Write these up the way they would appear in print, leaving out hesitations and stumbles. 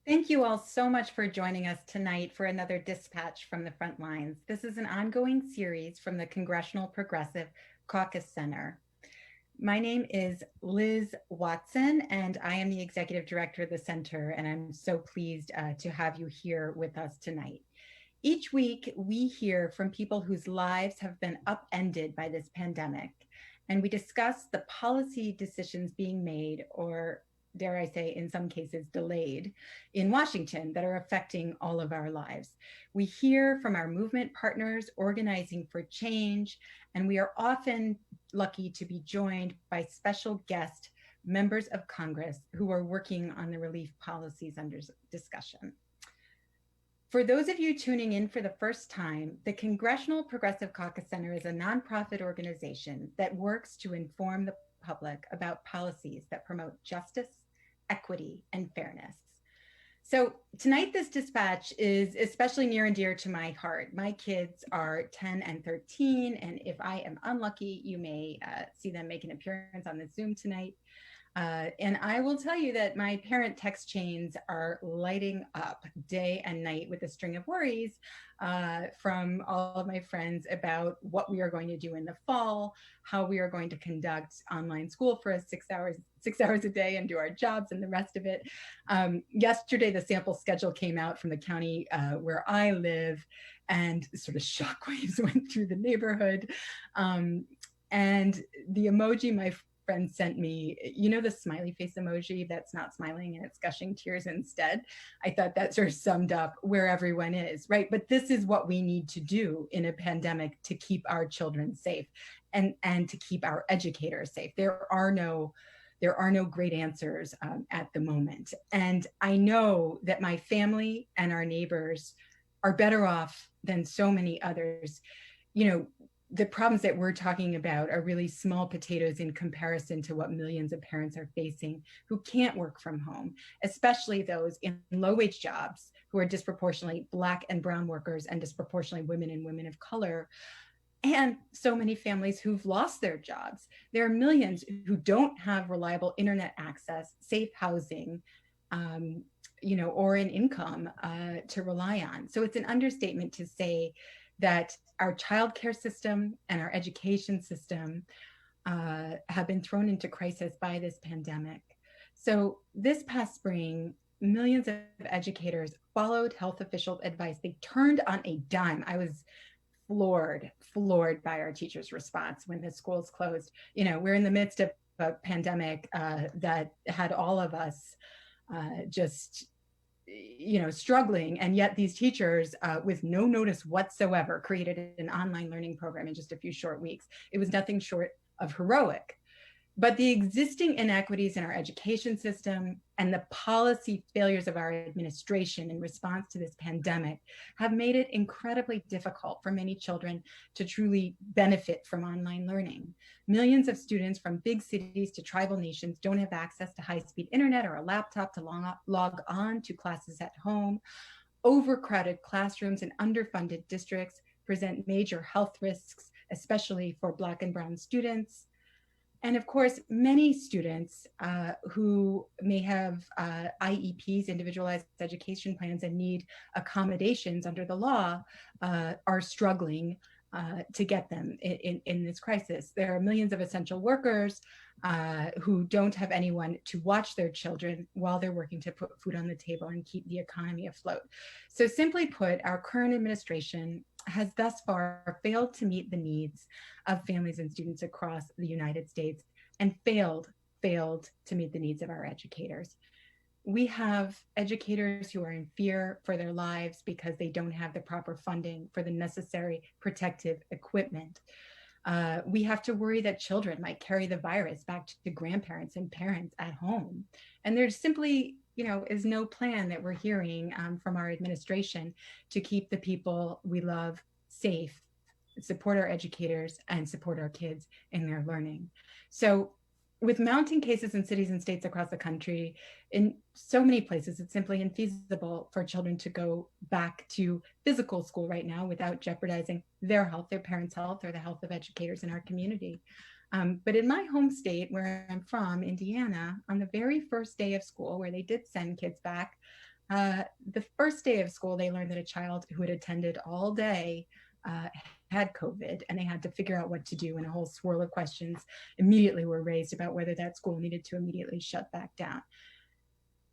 Thank you all so much for joining us tonight for another dispatch from the front lines. This is an ongoing series from the Congressional Progressive Caucus Center. My name is Liz Watson, and I am the executive director of the center, and I'm so pleased to have you here with us tonight. Each week, we hear from people whose lives have been upended by this pandemic, and we discuss the policy decisions being made, or dare I say, in some cases, delayed in Washington that are affecting all of our lives. We hear from our movement partners organizing for change, and we are often lucky to be joined by special guest members of Congress who are working on the relief policies under discussion. For those of you tuning in for the first time, the Congressional Progressive Caucus Center is a nonprofit organization that works to inform the public about policies that promote justice, equity, and fairness. So tonight, this dispatch is especially near and dear to my heart. My kids are 10 and 13, and if I am unlucky, you may see them make an appearance on the Zoom tonight. And I will tell you that my parent text chains are lighting up day and night with a string of worries from all of my friends about what we are going to do in the fall, how we are going to conduct online school for us 6 hours a day and do our jobs and the rest of it. Yesterday, the sample schedule came out from the county where I live, and sort of shockwaves went through the neighborhood. And the emoji my friend sent me, you know, the smiley face emoji that's not smiling and it's gushing tears instead. I thought that sort of summed up where everyone is, right? But this is what we need to do in a pandemic to keep our children safe and to keep our educators safe. There are no great answers at the moment. And I know that my family and our neighbors are better off than so many others. You know, the problems that we're talking about are really small potatoes in comparison to what millions of parents are facing who can't work from home, especially those in low-wage jobs who are disproportionately Black and brown workers and disproportionately women and women of color, and so many families who've lost their jobs. There are millions who don't have reliable internet access, safe housing, or an income to rely on. So it's an understatement to say that our childcare system and our education system have been thrown into crisis by this pandemic. So this past spring, millions of educators followed health official advice. They turned on a dime. I was floored by our teachers' response when the schools closed. You know, we're in the midst of a pandemic that had all of us struggling. And yet these teachers, with no notice whatsoever, created an online learning program in just a few short weeks. It was nothing short of heroic. But the existing inequities in our education system and the policy failures of our administration in response to this pandemic have made it incredibly difficult for many children to truly benefit from online learning. Millions of students from big cities to tribal nations don't have access to high-speed internet or a laptop to log on to classes at home. Overcrowded classrooms and underfunded districts present major health risks, especially for Black and brown students. And of course, many students who may have IEPs, individualized education plans, and need accommodations under the law are struggling to get them in this crisis. There are millions of essential workers who don't have anyone to watch their children while they're working to put food on the table and keep the economy afloat. So simply put, our current administration has thus far failed to meet the needs of families and students across the United States and failed to meet the needs of our educators. We have educators who are in fear for their lives because they don't have the proper funding for the necessary protective equipment. We have to worry that children might carry the virus back to grandparents and parents at home. And there's simply is no plan that we're hearing from our administration to keep the people we love safe, support our educators, and support our kids in their learning. So with mounting cases in cities and states across the country, in so many places, it's simply infeasible for children to go back to physical school right now without jeopardizing their health, their parents' health, or the health of educators in our community. But in my home state, where I'm from, Indiana, on the very first day of school, where they did send kids back, The first day of school, they learned that a child who had attended all day uh, had COVID, and they had to figure out what to do. And a whole swirl of questions immediately were raised about whether that school needed to immediately shut back down.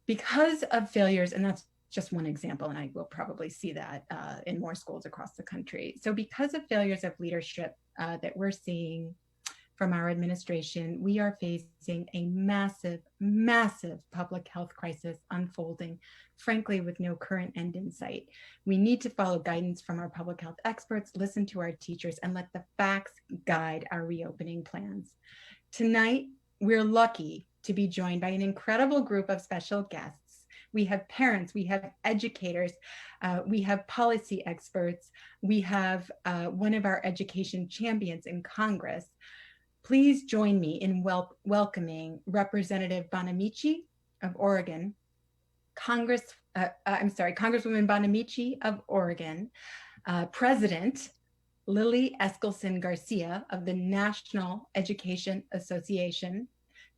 Because of failures, and that's just one example, and I will probably see that in more schools across the country. So, because of failures of leadership that we're seeing from our administration, we are facing a massive, massive public health crisis unfolding, frankly, with no current end in sight. We need to follow guidance from our public health experts, listen to our teachers, and let the facts guide our reopening plans. Tonight, we're lucky to be joined by an incredible group of special guests. We have parents, we have educators, we have policy experts, we have one of our education champions in Congress. Please join me in welcoming Representative Bonamici of Oregon, Congresswoman Bonamici of Oregon, President Lily Eskelsen Garcia of the National Education Association,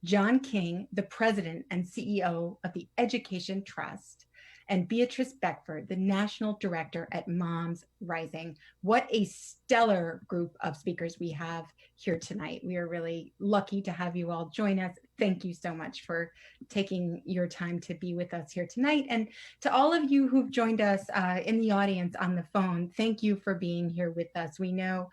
John King, the President and CEO of the Education Trust, and Beatriz Beckford, the National Director at MomsRising. What a stellar group of speakers we have here tonight. We are really lucky to have you all join us. Thank you so much for taking your time to be with us here tonight. And to all of you who've joined us in the audience on the phone, thank you for being here with us. We know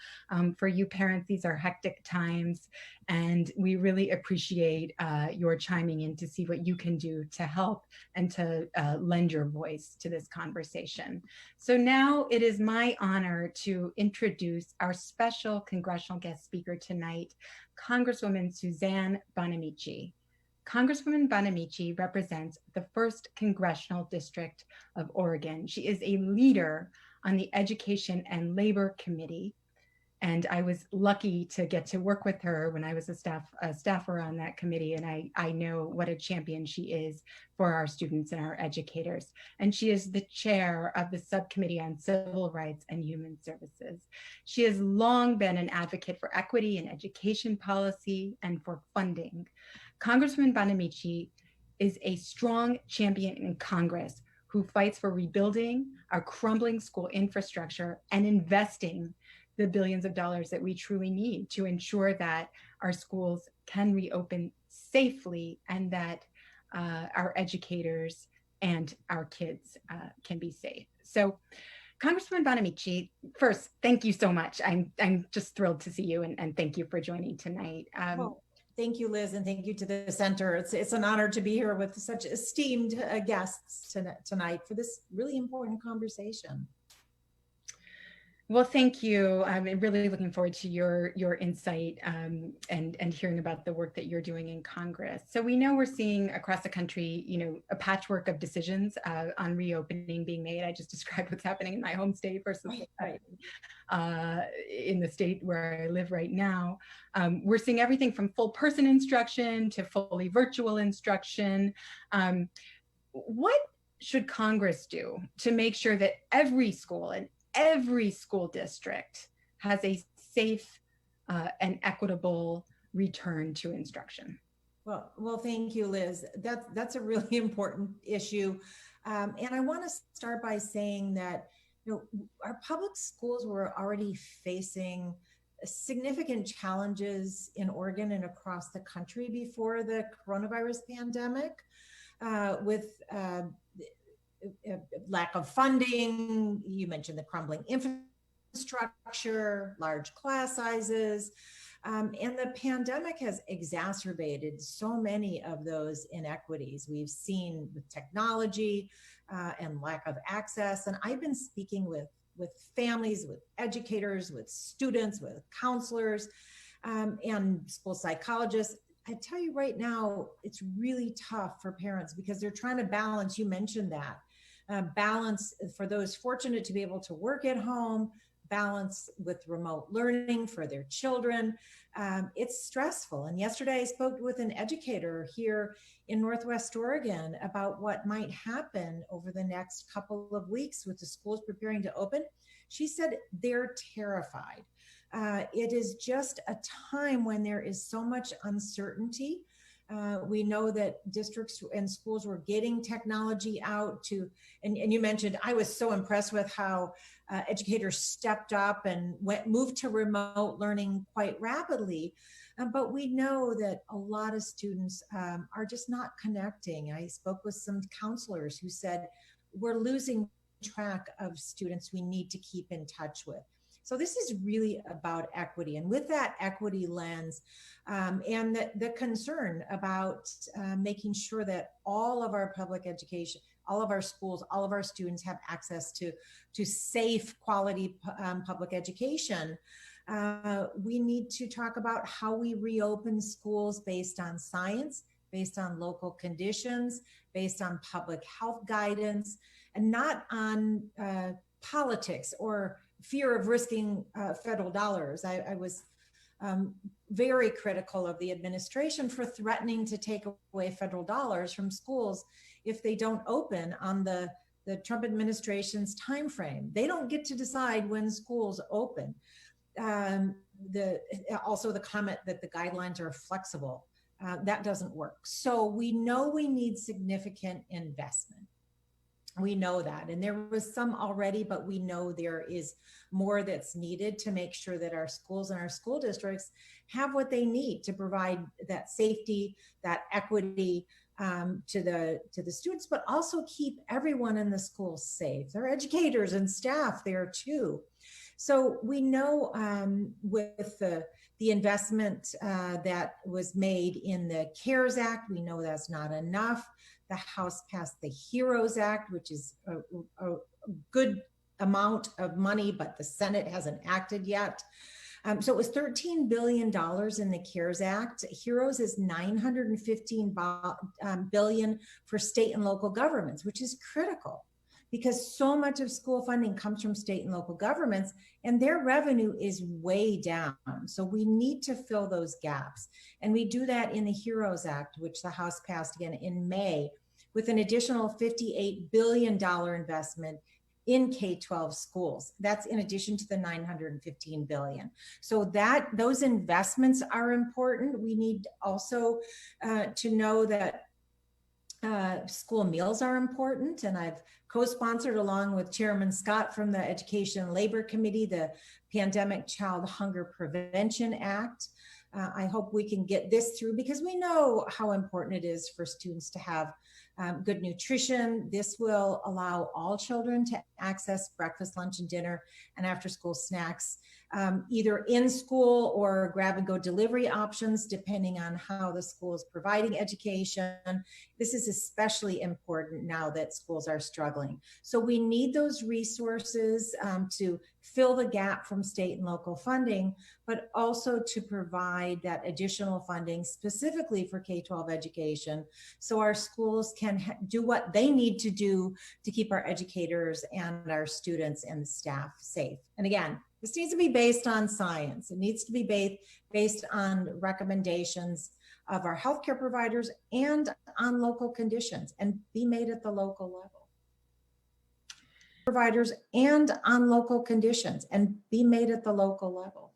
for you parents, these are hectic times, and we really appreciate your chiming in to see what you can do to help and to lend your voice to this conversation. So now it is my honor to introduce our special congressional guest speaker tonight, Congresswoman Suzanne Bonamici. Congresswoman Bonamici represents the 1st Congressional District of Oregon. She is a leader on the Education and Labor Committee, and I was lucky to get to work with her when I was a staffer on that committee, and I know what a champion she is for our students and our educators. And she is the chair of the Subcommittee on Civil Rights and Human Services. She has long been an advocate for equity in education policy and for funding. Congresswoman Bonamici is a strong champion in Congress who fights for rebuilding our crumbling school infrastructure and investing the billions of dollars that we truly need to ensure that our schools can reopen safely and that our educators and our kids can be safe. So, Congresswoman Bonamici, first, thank you so much. I'm just thrilled to see you, and thank you for joining tonight. Thank you, Liz, and thank you to the center. It's an honor to be here with such esteemed guests tonight for this really important conversation. Well, thank you. I'm really looking forward to your insight and hearing about the work that you're doing in Congress. So we know we're seeing across the country, a patchwork of decisions on reopening being made. I just described what's happening in my home state versus in the state where I live right now. We're seeing everything from full person instruction to fully virtual instruction. What should Congress do to make sure that every school and every school district has a safe and equitable return to instruction? Well, thank you, Liz. That's a really important issue. And I want to start by saying that, our public schools were already facing significant challenges in Oregon and across the country before the coronavirus pandemic, with lack of funding. You mentioned the crumbling infrastructure, large class sizes, and the pandemic has exacerbated so many of those inequities we've seen with technology and lack of access. And I've been speaking with families, with educators, with students, with counselors, and school psychologists. I tell you right now, it's really tough for parents because they're trying to balance, you mentioned that, balance for those fortunate to be able to work at home, balance with remote learning for their children. It's stressful. And yesterday I spoke with an educator here in Northwest Oregon about what might happen over the next couple of weeks with the schools preparing to open. She said they're terrified. It is just a time when there is so much uncertainty. We know that districts and schools were getting technology out to, and you mentioned, I was so impressed with how educators stepped up and moved to remote learning quite rapidly. But we know that a lot of students are just not connecting. I spoke with some counselors who said, we're losing track of students we need to keep in touch with. So this is really about equity. And with that equity lens and the concern about making sure that all of our public education, all of our schools, all of our students have access to safe, quality public education, we need to talk about how we reopen schools based on science, based on local conditions, based on public health guidance, and not on politics or fear of risking federal dollars. I was very critical of the administration for threatening to take away federal dollars from schools if they don't open on the Trump administration's timeframe. They don't get to decide when schools open. Also the comment that the guidelines are flexible, that doesn't work. So we know we need significant investment. We know that, and there was some already, but we know there is more that's needed to make sure that our schools and our school districts have what they need to provide that safety, that equity to the students, but also keep everyone in the school safe. There are educators and staff there too. So we know with the investment that was made in the CARES Act, we know that's not enough. The House passed the HEROES Act, which is a good amount of money, but the Senate hasn't acted yet. So it was $13 billion in the CARES Act. HEROES is $915 billion for state and local governments, which is critical because so much of school funding comes from state and local governments and their revenue is way down. So we need to fill those gaps. And we do that in the HEROES Act, which the House passed again in May, with an additional $58 billion investment in K-12 schools. That's in addition to the $915 billion. So those investments are important. We need also to know that school meals are important, and I've co-sponsored along with Chairman Scott from the Education and Labor Committee, the Pandemic Child Hunger Prevention Act. I hope we can get this through because we know how important it is for students to have good nutrition. This will allow all children to access breakfast, lunch, and dinner and after school snacks, either in school or grab and go delivery options, depending on how the school is providing education. This is especially important now that schools are struggling. So we need those resources to fill the gap from state and local funding, but also to provide that additional funding specifically for K-12 education so our schools can do what they need to do to keep our educators and our students and the staff safe. And again, this needs to be based on science. It needs to be based on recommendations of our healthcare providers and on local conditions and be made at the local level. Providers and on local conditions and be made at the local level.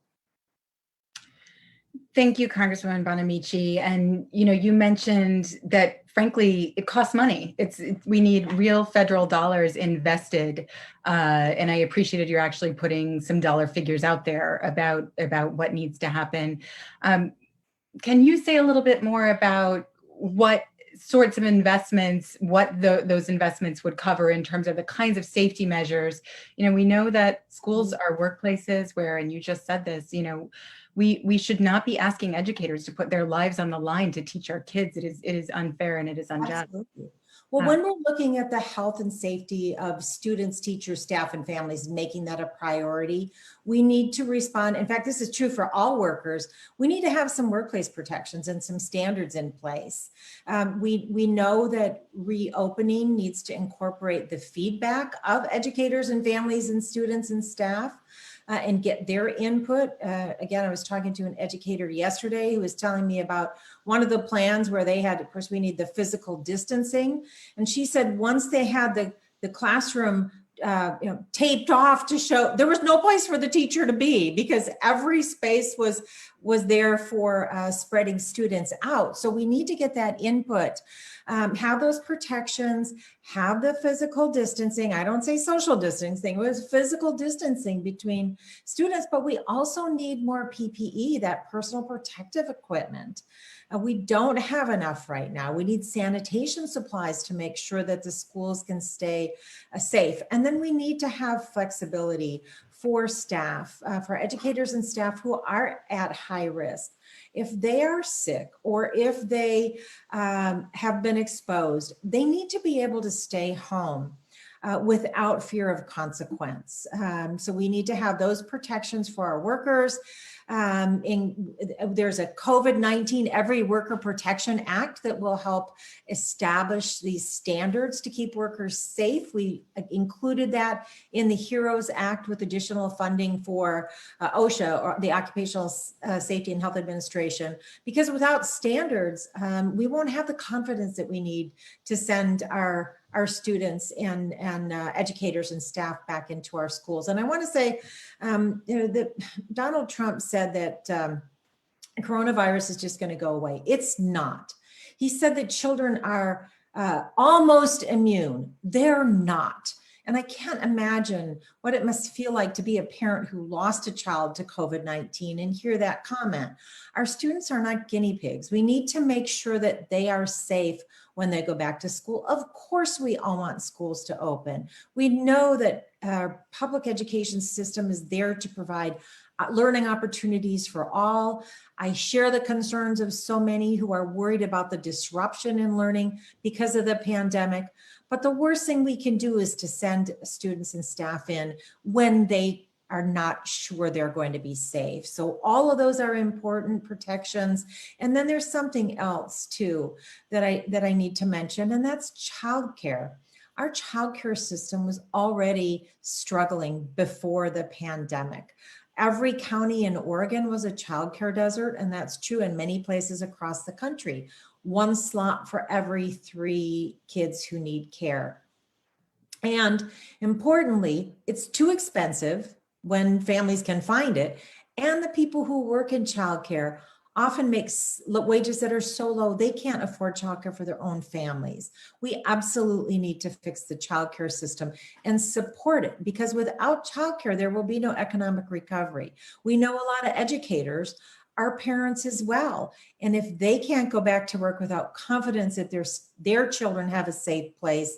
Thank you, Congresswoman Bonamici. And you mentioned that, frankly, it costs money. We need real federal dollars invested, and I appreciated you're actually putting some dollar figures out there about what needs to happen. Can you say a little bit more about what sorts of investments, what those investments would cover in terms of the kinds of safety measures? We know that schools are workplaces where, and you just said this, we should not be asking educators to put their lives on the line to teach our kids. It is unfair and it is unjust. Absolutely. Well, when we're looking at the health and safety of students, teachers, staff, and families, making that a priority, we need to respond. In fact, this is true for all workers. We need to have some workplace protections and some standards in place. We know that reopening needs to incorporate the feedback of educators and families and students and staff. And get their input. Again, I was talking to an educator yesterday who was telling me about one of the plans where they had, of course, we need the physical distancing. And she said once they had the classroom taped off to show there was no place for the teacher to be because every space was there for spreading students out. So we need to get that input, have those protections, have the physical distancing. I don't say social distancing, it was physical distancing between students, but we also need more PPE, that personal protective equipment. We don't have enough right now. We need sanitation supplies to make sure that the schools can stay safe. And then we need to have flexibility for staff, for educators and staff who are at high risk. If they are sick or if they have been exposed, they need to be able to stay home without fear of consequence. So we need to have those protections for our workers. There's a COVID-19 Every Worker Protection Act that will help establish these standards to keep workers safe. We included that in the HEROES Act with additional funding for OSHA, or the Occupational Safety and Health Administration, because without standards, we won't have the confidence that we need to send our students and educators and staff back into our schools. And I want to say, that Donald Trump said that coronavirus is just going to go away. It's not. He said that children are almost immune. They're not. And I can't imagine what it must feel like to be a parent who lost a child to COVID-19 and hear that comment. Our students are not guinea pigs. We need to make sure that they are safe when they go back to school. Of course, we all want schools to open. We know that our public education system is there to provide learning opportunities for all. I share the concerns of so many who are worried about the disruption in learning because of the pandemic. But the worst thing we can do is to send students and staff in when they are not sure they're going to be safe. So all of those are important protections. And then there's something else too that I need to mention, and that's childcare. Our childcare system was already struggling before the pandemic. Every county in Oregon was a childcare desert, and that's true in many places across the country. One slot for every 3 kids who need care. And importantly, it's too expensive when families can find it. And the people who work in childcare often make wages that are so low, they can't afford childcare for their own families. We absolutely need to fix the childcare system and support it, because without childcare, there will be no economic recovery. We know a lot of educators are parents as well. And if they can't go back to work without confidence that their children have a safe place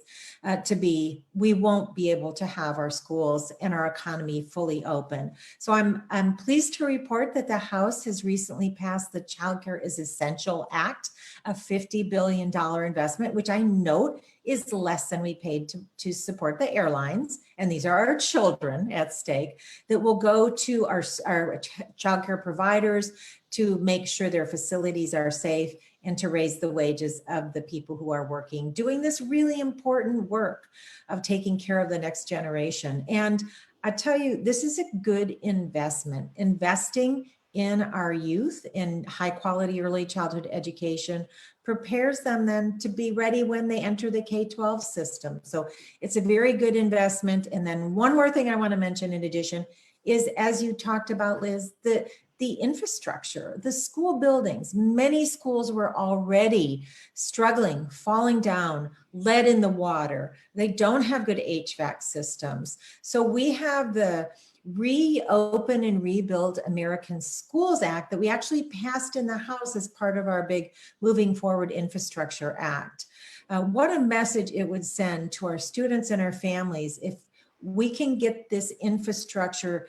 to be, we won't be able to have our schools and our economy fully open. So I'm pleased to report that the House has recently passed the Child Care is Essential Act, a $50 billion investment, which I note is less than we paid to support the airlines. And these are our children at stake, that will go to our childcare providers to make sure their facilities are safe and to raise the wages of the people who are working, doing this really important work of taking care of the next generation. And I tell you, this is a good investment. Investing in our youth in high quality early childhood education prepares them then to be ready when they enter the K-12 system. So it's a very good investment. And then one more thing I want to mention in addition is, as you talked about, Liz, the infrastructure, the school buildings. Many schools were already struggling, falling down, lead in the water. They don't have good HVAC systems. So we have the Reopen and Rebuild American Schools Act that we actually passed in the House as part of our big Moving Forward Infrastructure Act. What a message it would send to our students and our families if we can get this infrastructure,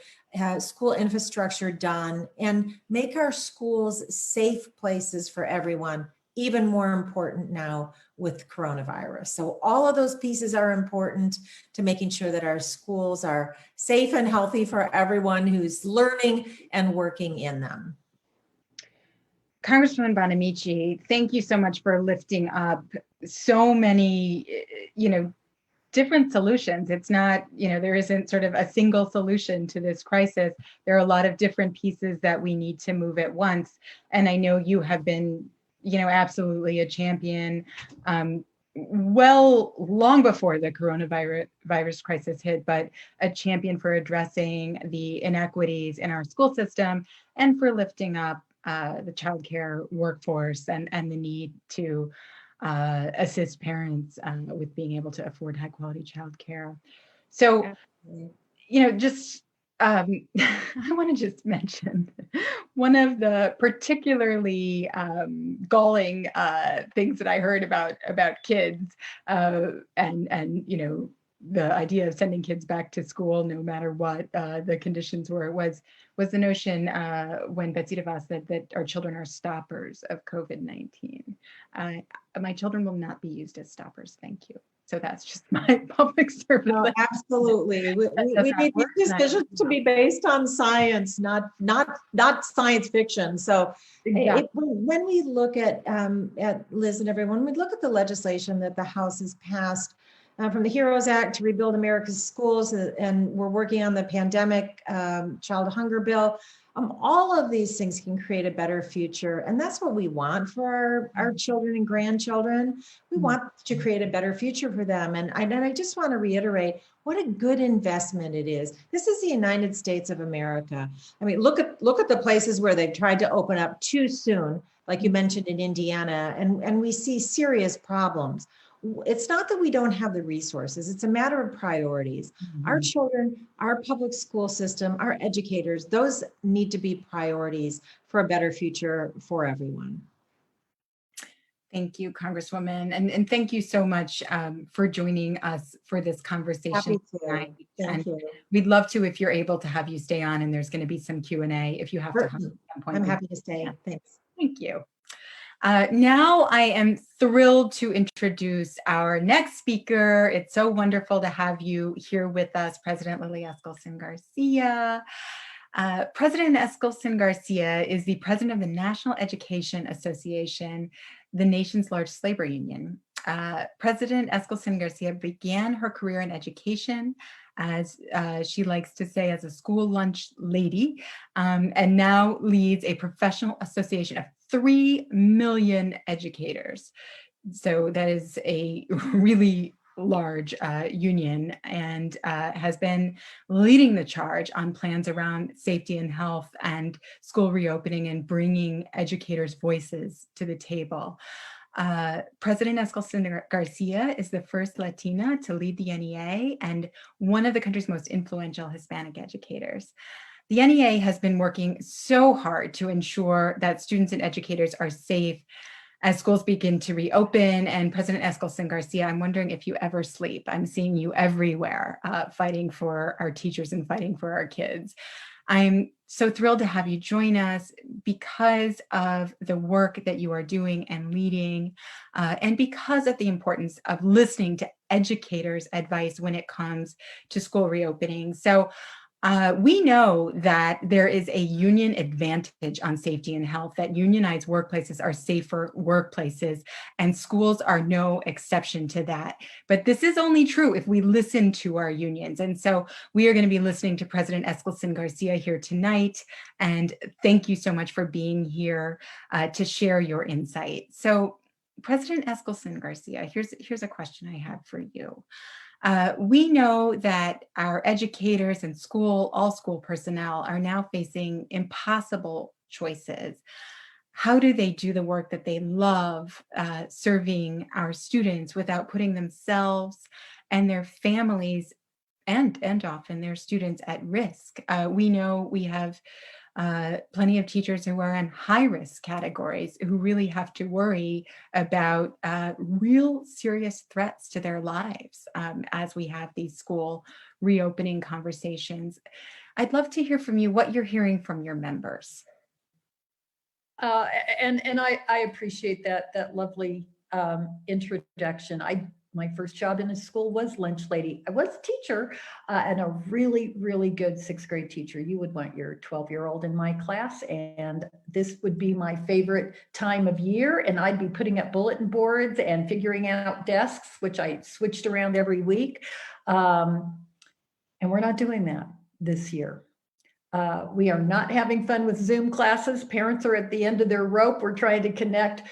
school infrastructure done and make our schools safe places for everyone, even more important now with coronavirus. So all of those pieces are important to making sure that our schools are safe and healthy for everyone who's learning and working in them. Congresswoman Bonamici, thank you so much for lifting up so many, different solutions. It's not, there isn't sort of a single solution to this crisis. There are a lot of different pieces that we need to move at once. And I know you have been, absolutely a champion well, long before the coronavirus crisis hit, but a champion for addressing the inequities in our school system and for lifting up the childcare workforce and the need to assist parents with being able to afford high quality childcare. So, Absolutely. just I want to just mention one of the particularly galling things that I heard about kids, and the idea of sending kids back to school no matter what the conditions were was the notion when Betsy DeVos said that our children are stoppers of COVID-19. Uh, my children will not be used as stoppers. Thank you. So that's just my public service. Oh, absolutely. That does We not need work. these decisions to be based on science, not science fiction. So, Exactly. when we look at Liz and everyone, we look at the legislation that the House has passed from the HEROES Act to rebuild America's schools, and we're working on the pandemic child hunger bill. All of these things can create a better future, and that's what we want for our children and grandchildren. We want to create a better future for them. And I just want to reiterate what a good investment it is. This is the United States of America. I mean, look at the places where they've tried to open up too soon, like you mentioned in Indiana, and we see serious problems. It's not that we don't have the resources, it's a matter of priorities. Our children, our public school system, our educators, those need to be priorities for a better future for everyone. Thank you, Congresswoman. And thank you so much for joining us for this conversation Happy to. tonight. Thank And you. we'd love to, if you're able to have you stay on, and there's going to be some Q&A if you have to hop at some point. I'm happy to stay. Thanks. Thank you. Now I am thrilled to introduce our next speaker. It's so wonderful to have you here with us, President Lily Eskelsen Garcia. President Eskelsen Garcia is the president of the National Education Association, the nation's largest labor union. President Eskelsen Garcia began her career in education, as she likes to say, as a school lunch lady, and now leads a professional association of 3 million educators. So that is a really large union, and has been leading the charge on plans around safety and health and school reopening and bringing educators' voices to the table. President Eskelsen Garcia is the first Latina to lead the NEA and one of the country's most influential Hispanic educators. The NEA has been working so hard to ensure that students and educators are safe as schools begin to reopen. And President Eskelsen Garcia, I'm wondering if you ever sleep. I'm seeing you everywhere fighting for our teachers and fighting for our kids. I'm so thrilled to have you join us because of the work that you are doing and leading, and because of the importance of listening to educators' advice when it comes to school reopening. So we know that there is a union advantage on safety and health, that unionized workplaces are safer workplaces, and schools are no exception to that. But this is only true if we listen to our unions. And so we are going to be listening to President Eskelsen Garcia here tonight. And thank you so much for being here to share your insight. So President Eskelsen Garcia, here's a question I have for you. We know that our educators and all school personnel are now facing impossible choices. How do they do the work that they love, serving our students, without putting themselves and their families and often their students at risk? We know we have plenty of teachers who are in high risk categories who really have to worry about real serious threats to their lives as we have these school reopening conversations. I'd love to hear from you what you're hearing from your members. And I appreciate that lovely introduction. My first job in a school was lunch lady. I was a teacher and a really, really good sixth grade teacher. You would want your 12-year-old in my class, and this would be my favorite time of year. And I'd be putting up bulletin boards and figuring out desks, which I switched around every week. And we're not doing that this year. We are not having fun with Zoom classes. Parents are at the end of their rope. We're trying to connect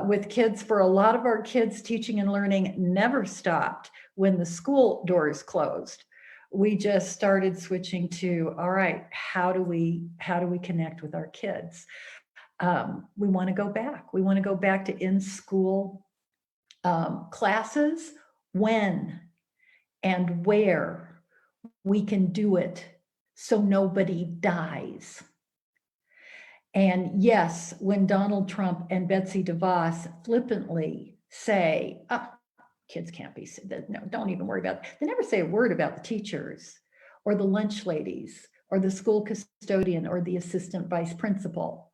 with kids. For a lot of our kids, teaching and learning never stopped when the school doors closed. We just started switching to, all right, how do we connect with our kids? We want to go back. We want to go back to in-school classes when and where we can do it so nobody dies. And yes, when Donald Trump and Betsy DeVos flippantly say, oh, kids can't be, no, don't even worry about it. They never say a word about the teachers or the lunch ladies or the school custodian or the assistant vice principal.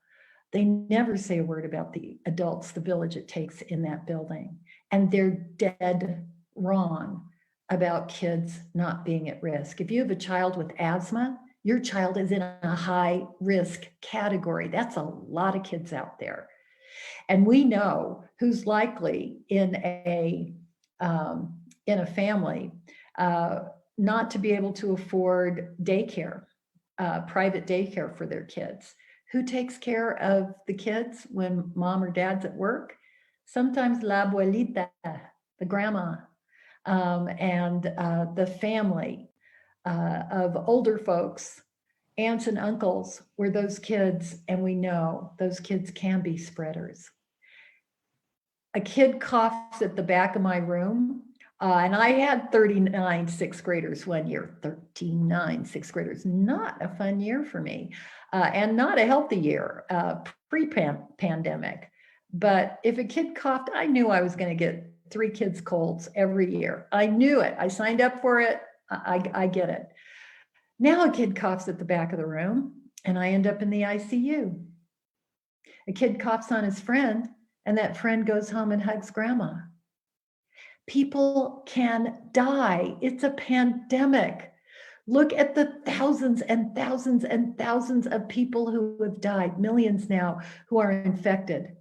They never say a word about the adults, the village it takes in that building. And they're dead wrong about kids not being at risk. If you have a child with asthma, your child is in a high risk category. That's a lot of kids out there. And we know who's likely in a family not to be able to afford daycare, private daycare for their kids. Who takes care of the kids when mom or dad's at work? Sometimes la abuelita, the grandma, and the family of older folks, aunts and uncles, were those kids, and we know those kids can be spreaders. A kid coughs at the back of my room, and I had 39 sixth graders one year. 39 sixth graders, not a fun year for me, and not a healthy year pre-pandemic. But if a kid coughed, I knew I was going to get 3 kids colds every year. I knew it. I signed up for it. I get it. Now a kid coughs at the back of the room, and I end up in the ICU. A kid coughs on his friend, and that friend goes home and hugs grandma. People can die. It's a pandemic. Look at the thousands and thousands and thousands of people who have died, millions now, who are infected.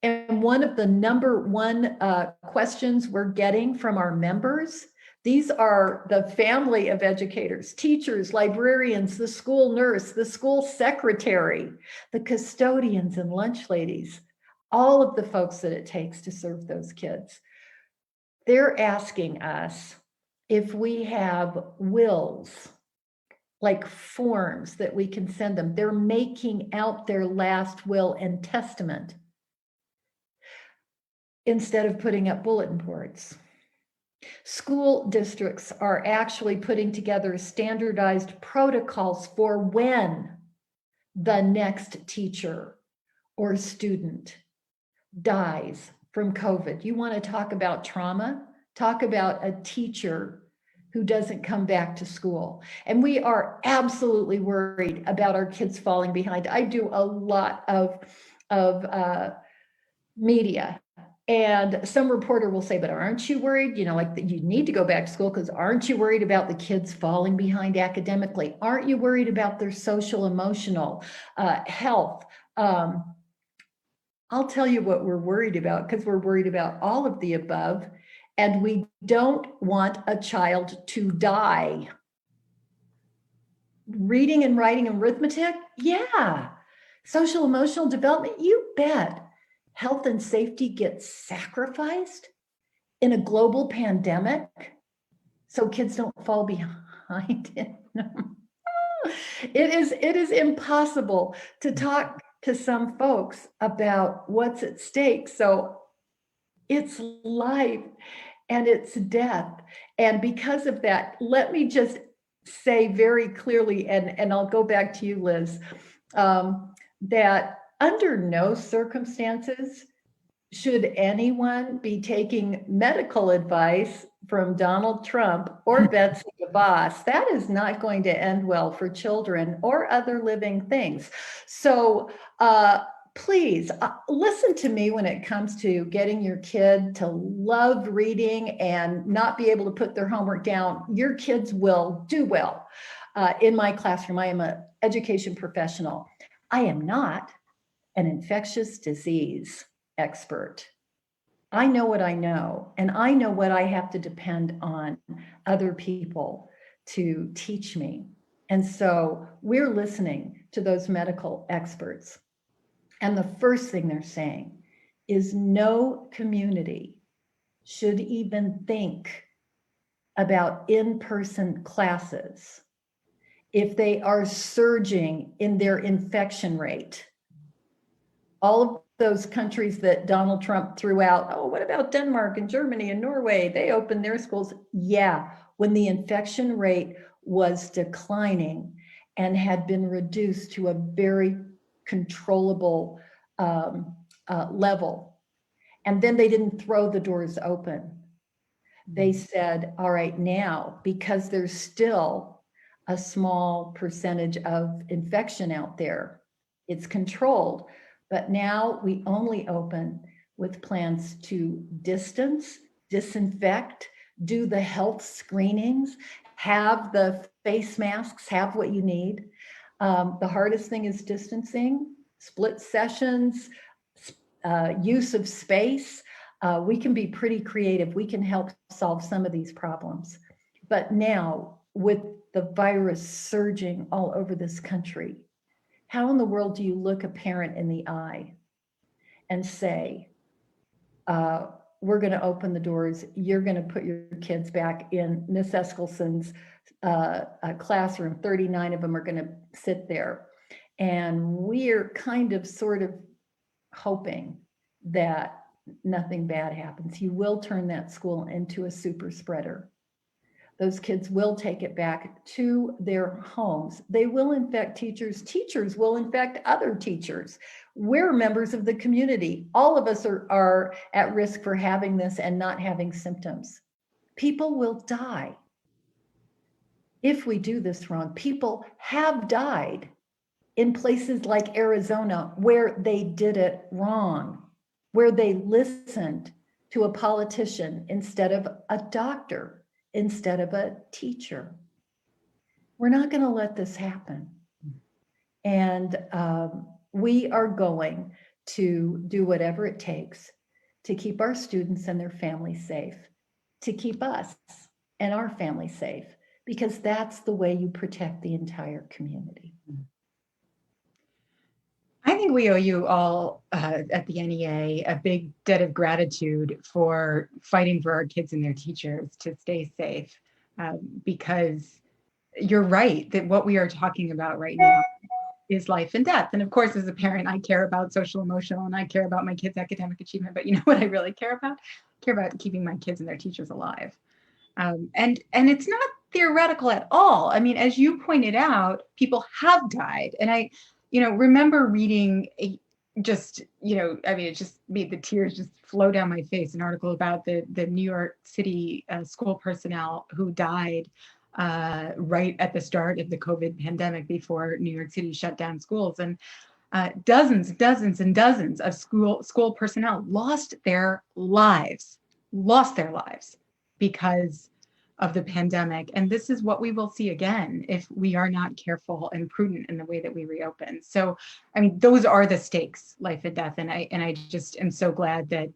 And one of the number one questions we're getting from our members, these are the family of educators, teachers, librarians, the school nurse, the school secretary, the custodians and lunch ladies, all of the folks that it takes to serve those kids. They're asking us if we have wills, like forms that we can send them. They're making out their last will and testament instead of putting up bulletin boards. School districts are actually putting together standardized protocols for when the next teacher or student dies from COVID. You want to talk about trauma? Talk about a teacher who doesn't come back to school. And we are absolutely worried about our kids falling behind. I do a lot of media, and some reporter will say, but aren't you worried? You know, like you need to go back to school because aren't you worried about the kids falling behind academically? Aren't you worried about their social, emotional health? I'll tell you what we're worried about, because we're worried about all of the above, and we don't want a child to die. Reading and writing and arithmetic? Yeah. Social emotional development? You bet. Health and safety gets sacrificed in a global pandemic so kids don't fall behind. It is impossible to talk to some folks about what's at stake. So it's life and it's death. And because of that, let me just say very clearly, and I'll go back to you, Liz, that under no circumstances should anyone be taking medical advice from Donald Trump or Betsy DeVos. That is not going to end well for children or other living things. So please listen to me when it comes to getting your kid to love reading and not be able to put their homework down. Your kids will do well. In my classroom, I am an education professional. I am not an infectious disease expert. I know what I know, and I know what I have to depend on other people to teach me. And so we're listening to those medical experts. And the first thing they're saying is no community should even think about in-person classes if they are surging in their infection rate. All of those countries that Donald Trump threw out, oh, what about Denmark and Germany and Norway? They opened their schools. Yeah, when the infection rate was declining and had been reduced to a very controllable level. And then they didn't throw the doors open. They said, all right, now, because there's still a small percentage of infection out there, it's controlled. But now we only open with plans to distance, disinfect, do the health screenings, have the face masks, have what you need. The hardest thing is distancing, split sessions, use of space. We can be pretty creative. We can help solve some of these problems. But now, with the virus surging all over this country, how in the world do you look a parent in the eye and say, we're going to open the doors, you're going to put your kids back in Miss Eskelsen's classroom, 39 of them are going to sit there. And we're kind of sort of hoping that nothing bad happens. You will turn that school into a super spreader. Those kids will take it back to their homes. They will infect teachers. Teachers will infect other teachers. We're members of the community. All of us are at risk for having this and not having symptoms. People will die if we do this wrong. People have died in places like Arizona where they did it wrong, where they listened to a politician instead of a doctor, instead of a teacher. We're not going to let this happen. And we are going to do whatever it takes to keep our students and their families safe, to keep us and our families safe, because that's the way you protect the entire community. I think we owe you all at the NEA a big debt of gratitude for fighting for our kids and their teachers to stay safe, because you're right that what we are talking about right now is life and death. And of course, as a parent, I care about social emotional and I care about my kids' academic achievement, but you know what I really care about? I care about keeping my kids and their teachers alive. And it's not theoretical at all. I mean, as you pointed out, people have died. And I remember reading it just made the tears just flow down my face, an article about the New York City school personnel who died right at the start of the COVID pandemic before New York City shut down schools. And dozens and dozens of school personnel lost their lives because of the pandemic. And this is what we will see again if we are not careful and prudent in the way that we reopen. So, I mean, those are the stakes, life and death. And I just am so glad that,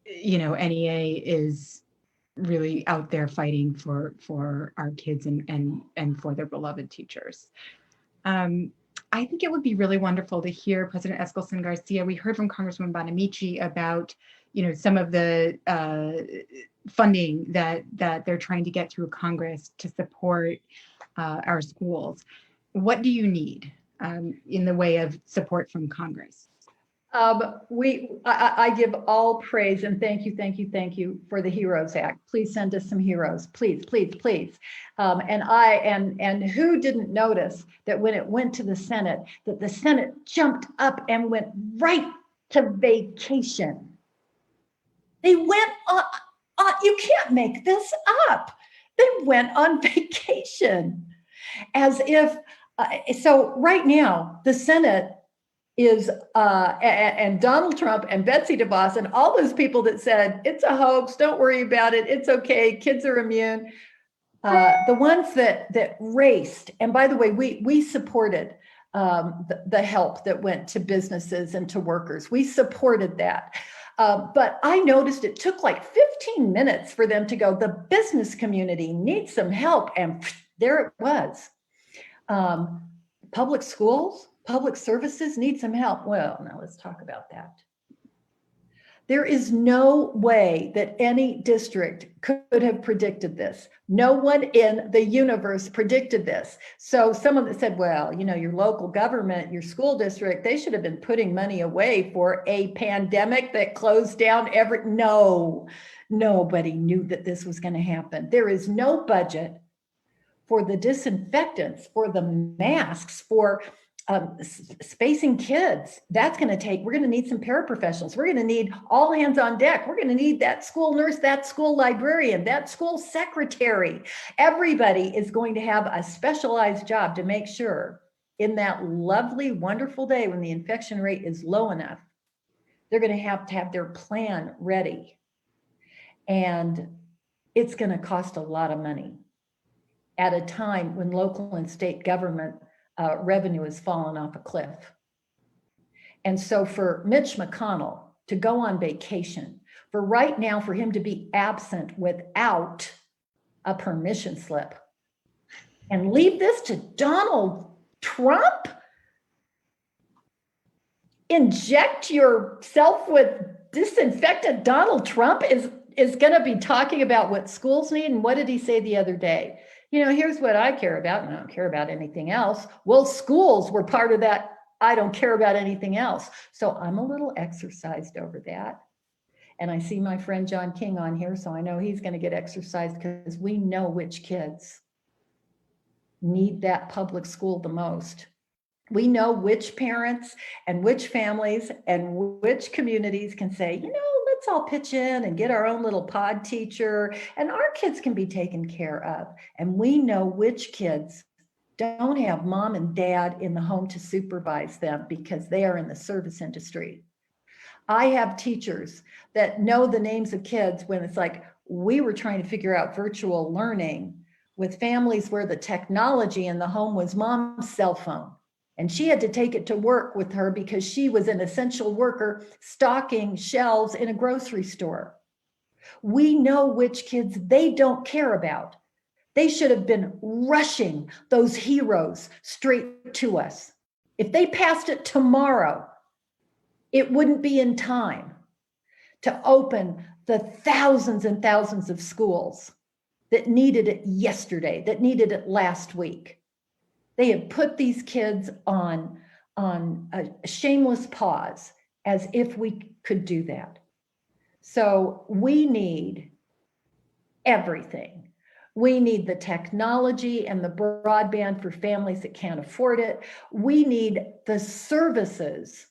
NEA is really out there fighting for our kids and for their beloved teachers. I think it would be really wonderful to hear President Eskelsen Garcia. We heard from Congresswoman Bonamici about, some of the funding that they're trying to get through Congress to support our schools. What do you need in the way of support from Congress? I give all praise and thank you for the HEROES Act. Please send us some heroes, please. And who didn't notice that when it went to the Senate, that the Senate jumped up and went right to vacation. They went on, you can't make this up. They went on vacation as if, so right now the Senate is, and Donald Trump and Betsy DeVos and all those people that said, it's a hoax, don't worry about it, it's okay, kids are immune. The ones that raced, and by the way, we supported the help that went to businesses and to workers. We supported that. But I noticed it took like 15 minutes for them to go, the business community needs some help, and There it was. Public schools, public services need some help. Well, now let's talk about that. There is no way that any district could have predicted this. No one in the universe predicted this. So someone that said, well, you know, your local government, your school district, they should have been putting money away for a pandemic that closed down no, nobody knew that this was going to happen. There is no budget for the disinfectants, for the masks, for spacing kids. That's going to take, we're going to need some paraprofessionals. We're going to need all hands on deck. We're going to need that school nurse, that school librarian, that school secretary. Everybody is going to have a specialized job to make sure in that lovely, wonderful day when the infection rate is low enough, they're going to have their plan ready. And it's going to cost a lot of money at a time when local and state government revenue has fallen off a cliff. And so for Mitch McConnell to go on vacation, for right now, for him to be absent without a permission slip and leave this to Donald Trump, inject yourself with disinfectant. Donald Trump is going to be talking about what schools need. And what did he say the other day? You know, here's what I care about, and I don't care about anything else. Well, schools were part of that. I don't care about anything else. So I'm a little exercised over that. And I see my friend John King on here, so I know he's going to get exercised because we know which kids need that public school the most. We know which parents and which families and which communities can say, you know, let's all pitch in and get our own little pod teacher, and our kids can be taken care of. And we know which kids don't have mom and dad in the home to supervise them because they are in the service industry. I have teachers that know the names of kids when it's like, we were trying to figure out virtual learning with families where the technology in the home was mom's cell phone. And she had to take it to work with her because she was an essential worker stocking shelves in a grocery store. We know which kids they don't care about. They should have been rushing those heroes straight to us. If they passed it tomorrow, it wouldn't be in time to open the thousands and thousands of schools that needed it yesterday, that needed it last week. They had put these kids on a shameless pause as if we could do that. So we need everything. We need the technology and the broadband for families that can't afford it. We need the services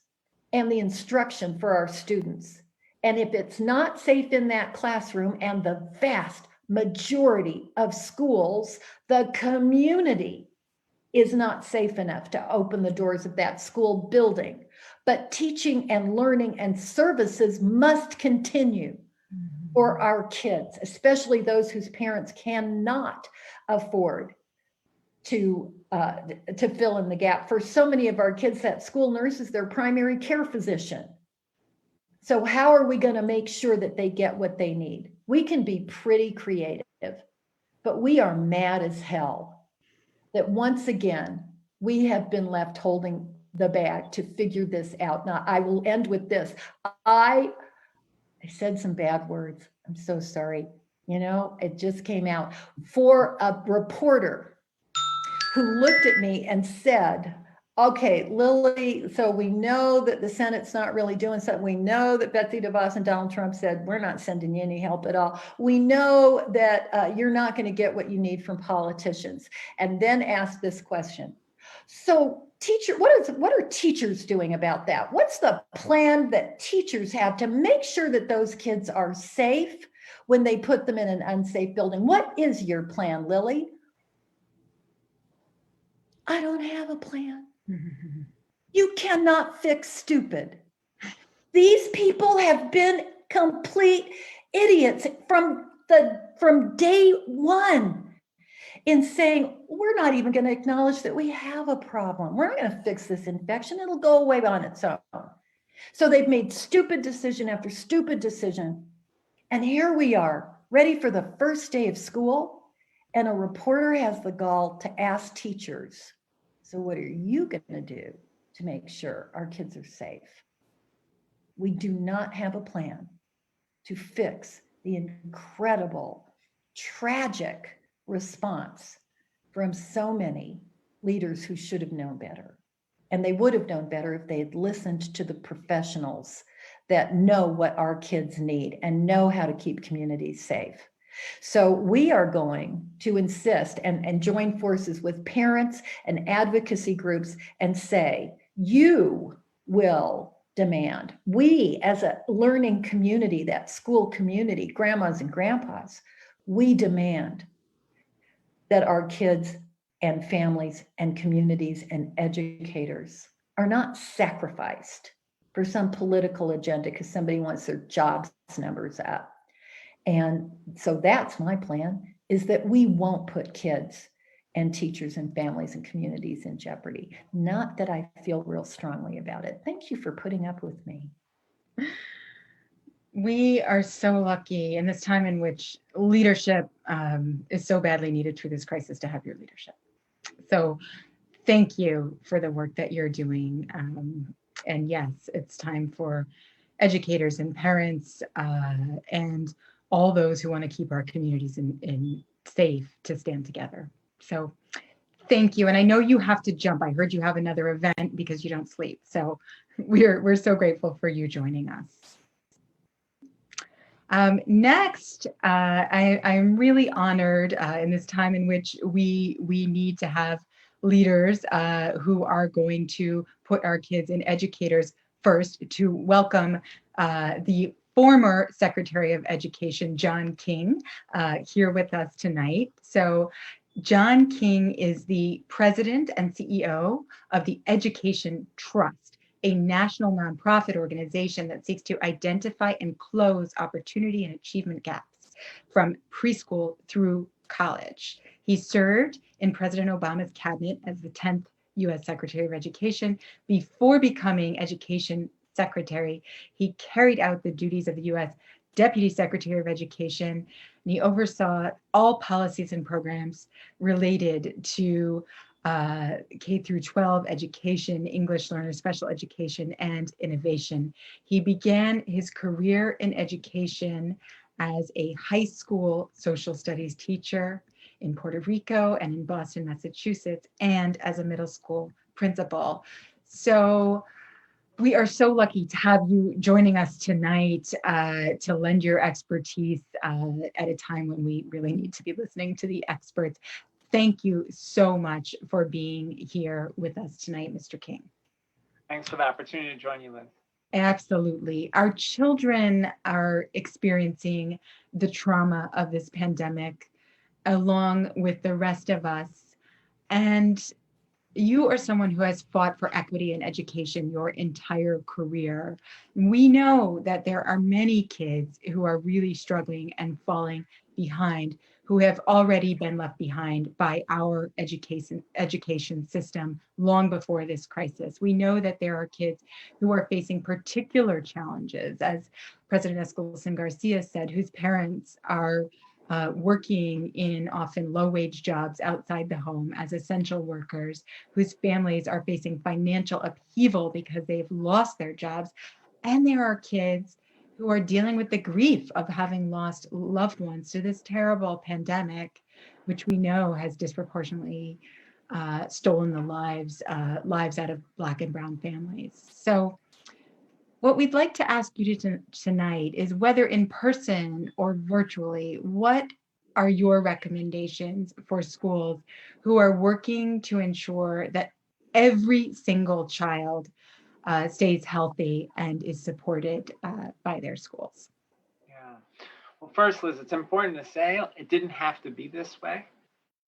and the instruction for our students. And if it's not safe in that classroom, and the vast majority of schools, the community is not safe enough to open the doors of that school building. But teaching and learning and services must continue for our kids, especially those whose parents cannot afford to fill in the gap. For so many of our kids, that school nurse is their primary care physician. So how are we going to make sure that they get what they need? We can be pretty creative, but we are mad as hell that once again, we have been left holding the bag to figure this out. Now, I will end with this. I said some bad words. I'm so sorry. You know, it just came out. For a reporter who looked at me and said, okay, Lily, so we know that the Senate's not really doing something. We know that Betsy DeVos and Donald Trump said, we're not sending you any help at all. We know that you're not going to get what you need from politicians. And then asked this question. So teacher, what are teachers doing about that? What's the plan that teachers have to make sure that those kids are safe when they put them in an unsafe building? What is your plan, Lily? I don't have a plan. You cannot fix stupid. These people have been complete idiots from day one in saying, we're not even going to acknowledge that we have a problem. We're not going to fix this infection. It'll go away on its own. So they've made stupid decision after stupid decision. And here we are, ready for the first day of school. And a reporter has the gall to ask teachers, so what are you going to do to make sure our kids are safe? We do not have a plan to fix the incredible, tragic response from so many leaders who should have known better. And they would have known better if they had listened to the professionals that know what our kids need and know how to keep communities safe. So we are going to insist and join forces with parents and advocacy groups and say, you will demand. We, as a learning community, that school community, grandmas and grandpas, we demand that our kids and families and communities and educators are not sacrificed for some political agenda because somebody wants their jobs numbers up. And so that's my plan, is that we won't put kids and teachers and families and communities in jeopardy. Not that I feel real strongly about it. Thank you for putting up with me. We are so lucky in this time in which leadership is so badly needed through this crisis to have your leadership. So thank you for the work that you're doing. And yes, it's time for educators and parents and all those who want to keep our communities in safe to stand together. So thank you. And I know you have to jump. I heard you have another event because you don't sleep. So we're so grateful for you joining us. Next, I'm really honored in this time in which we need to have leaders who are going to put our kids and educators first, to welcome the former Secretary of Education, John King, here with us tonight. So John King is the president and CEO of the Education Trust, a national nonprofit organization that seeks to identify and close opportunity and achievement gaps from preschool through college. He served in President Obama's cabinet as the 10th U.S. Secretary of Education. Before becoming Education Secretary, he carried out the duties of the U.S. Deputy Secretary of Education, and he oversaw all policies and programs related to K through 12 education, English learners, special education, and innovation. He began his career in education as a high school social studies teacher in Puerto Rico and in Boston, Massachusetts, and as a middle school principal. So we are so lucky to have you joining us tonight to lend your expertise at a time when we really need to be listening to the experts. Thank you so much for being here with us tonight, Mr. King. Thanks for the opportunity to join you, Liz. Absolutely. Our children are experiencing the trauma of this pandemic along with the rest of us. And you are someone who has fought for equity in education your entire career. We know that there are many kids who are really struggling and falling behind, who have already been left behind by our education system long before this crisis. We know that there are kids who are facing particular challenges, as President Eskelsen Garcia said, whose parents are working in often low-wage jobs outside the home as essential workers, whose families are facing financial upheaval because they've lost their jobs. And there are kids who are dealing with the grief of having lost loved ones to this terrible pandemic, which we know has disproportionately stolen the lives out of Black and Brown families. So what we'd like to ask you tonight is, whether in person or virtually, what are your recommendations for schools who are working to ensure that every single child stays healthy and is supported by their schools? Yeah. Well, first, Liz, it's important to say it didn't have to be this way.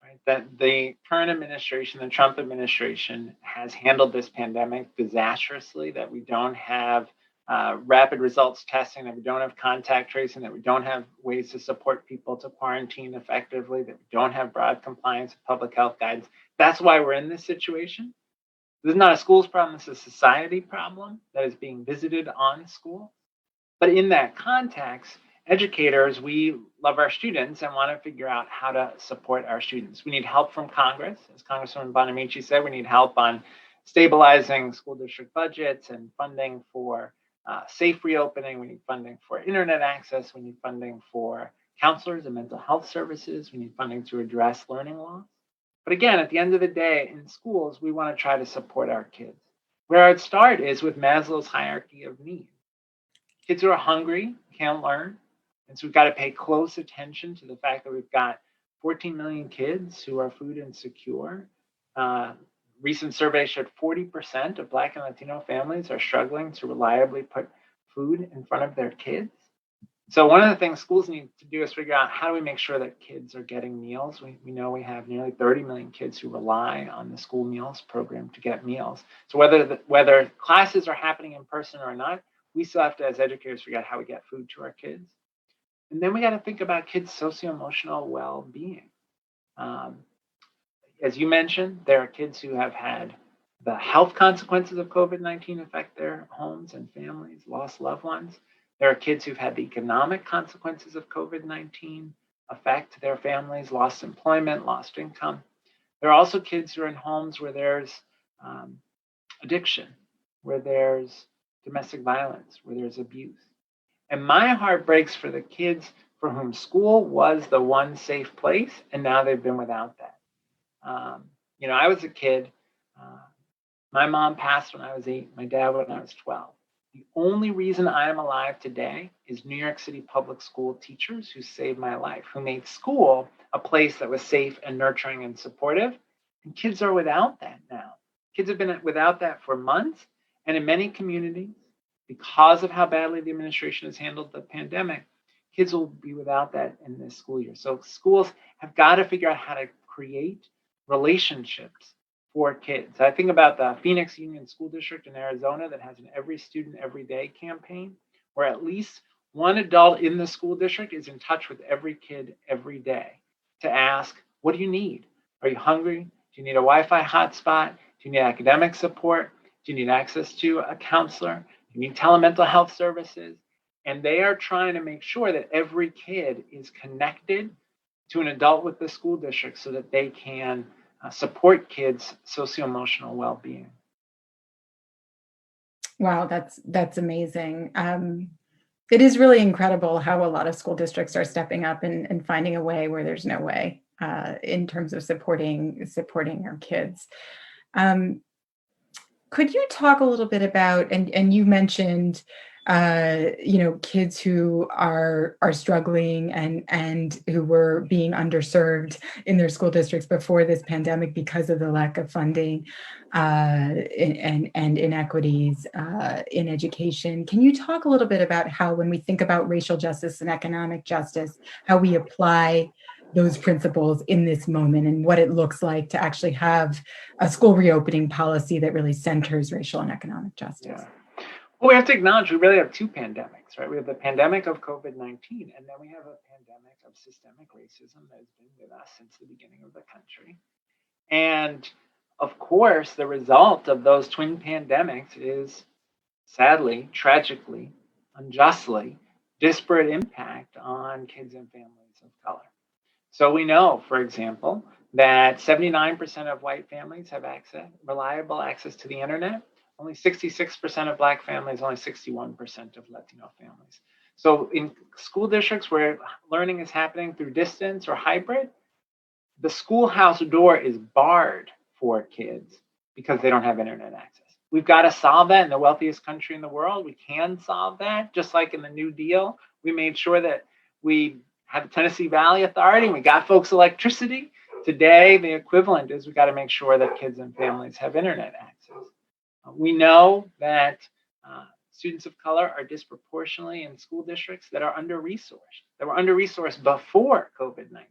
Right? That the current administration, the Trump administration, has handled this pandemic disastrously, that we don't have rapid results testing, that we don't have contact tracing, that we don't have ways to support people to quarantine effectively, that we don't have broad compliance with public health guidance. That's why we're in this situation. This is not a school's problem, this is a society problem that is being visited on school. But in that context, educators, we, love our students and want to figure out how to support our students. We need help from Congress. As Congresswoman Bonamici said, we need help on stabilizing school district budgets and funding for safe reopening. We need funding for internet access. We need funding for counselors and mental health services. We need funding to address learning loss. But again, at the end of the day, in schools, we want to try to support our kids. Where I'd start is with Maslow's hierarchy of needs. Kids who are hungry can't learn. And so we've got to pay close attention to the fact that we've got 14 million kids who are food insecure. Recent surveys showed 40% of Black and Latino families are struggling to reliably put food in front of their kids. So one of the things schools need to do is figure out how do we make sure that kids are getting meals. We know we have nearly 30 million kids who rely on the school meals program to get meals. So whether classes are happening in person or not, we still have to, as educators, figure out how we get food to our kids. And then we got to think about kids' socio-emotional well-being. As you mentioned, there are kids who have had the health consequences of COVID-19 affect their homes and families, lost loved ones. There are kids who've had the economic consequences of COVID-19 affect their families, lost employment, lost income. There are also kids who are in homes where there's addiction, where there's domestic violence, where there's abuse. And my heart breaks for the kids for whom school was the one safe place, and now they've been without that. I was a kid. My mom passed when I was 8, my dad when I was 12. The only reason I am alive today is New York City public school teachers who saved my life, who made school a place that was safe and nurturing and supportive. And kids are without that now. Kids have been without that for months. And in many communities, because of how badly the administration has handled the pandemic, kids will be without that in this school year. So schools have got to figure out how to create relationships for kids. I think about the Phoenix Union School District in Arizona that has an Every Student Every Day campaign, where at least one adult in the school district is in touch with every kid every day to ask, what do you need? Are you hungry? Do you need a Wi-Fi hotspot? Do you need academic support? Do you need access to a counselor? Do you need telemental health services? And they are trying to make sure that every kid is connected to an adult with the school district so that they can support kids' socio-emotional well-being. Wow, that's amazing. It is really incredible how a lot of school districts are stepping up and finding a way where there's no way in terms of supporting our kids. Could you talk a little bit about, and you mentioned kids who are struggling and who were being underserved in their school districts before this pandemic because of the lack of funding and inequities in education. Can you talk a little bit about how, when we think about racial justice and economic justice, how we apply those principles in this moment and what it looks like to actually have a school reopening policy that really centers racial and economic justice? Yeah. Well, we have to acknowledge we really have two pandemics, right? We have the pandemic of COVID-19, and then we have a pandemic of systemic racism that has been with us since the beginning of the country. And of course, the result of those twin pandemics is sadly, tragically, unjustly, disparate impact on kids and families of color. So we know, for example, that 79% of white families have reliable access to the internet. Only 66% of Black families, only 61% of Latino families. So in school districts where learning is happening through distance or hybrid, the schoolhouse door is barred for kids because they don't have internet access. We've got to solve that in the wealthiest country in the world. We can solve that, just like in the New Deal. We made sure that we have the Tennessee Valley Authority and we got folks electricity. Today, the equivalent is we got to make sure that kids and families have internet access. We know that students of color are disproportionately in school districts that are under-resourced, that were under-resourced before COVID-19.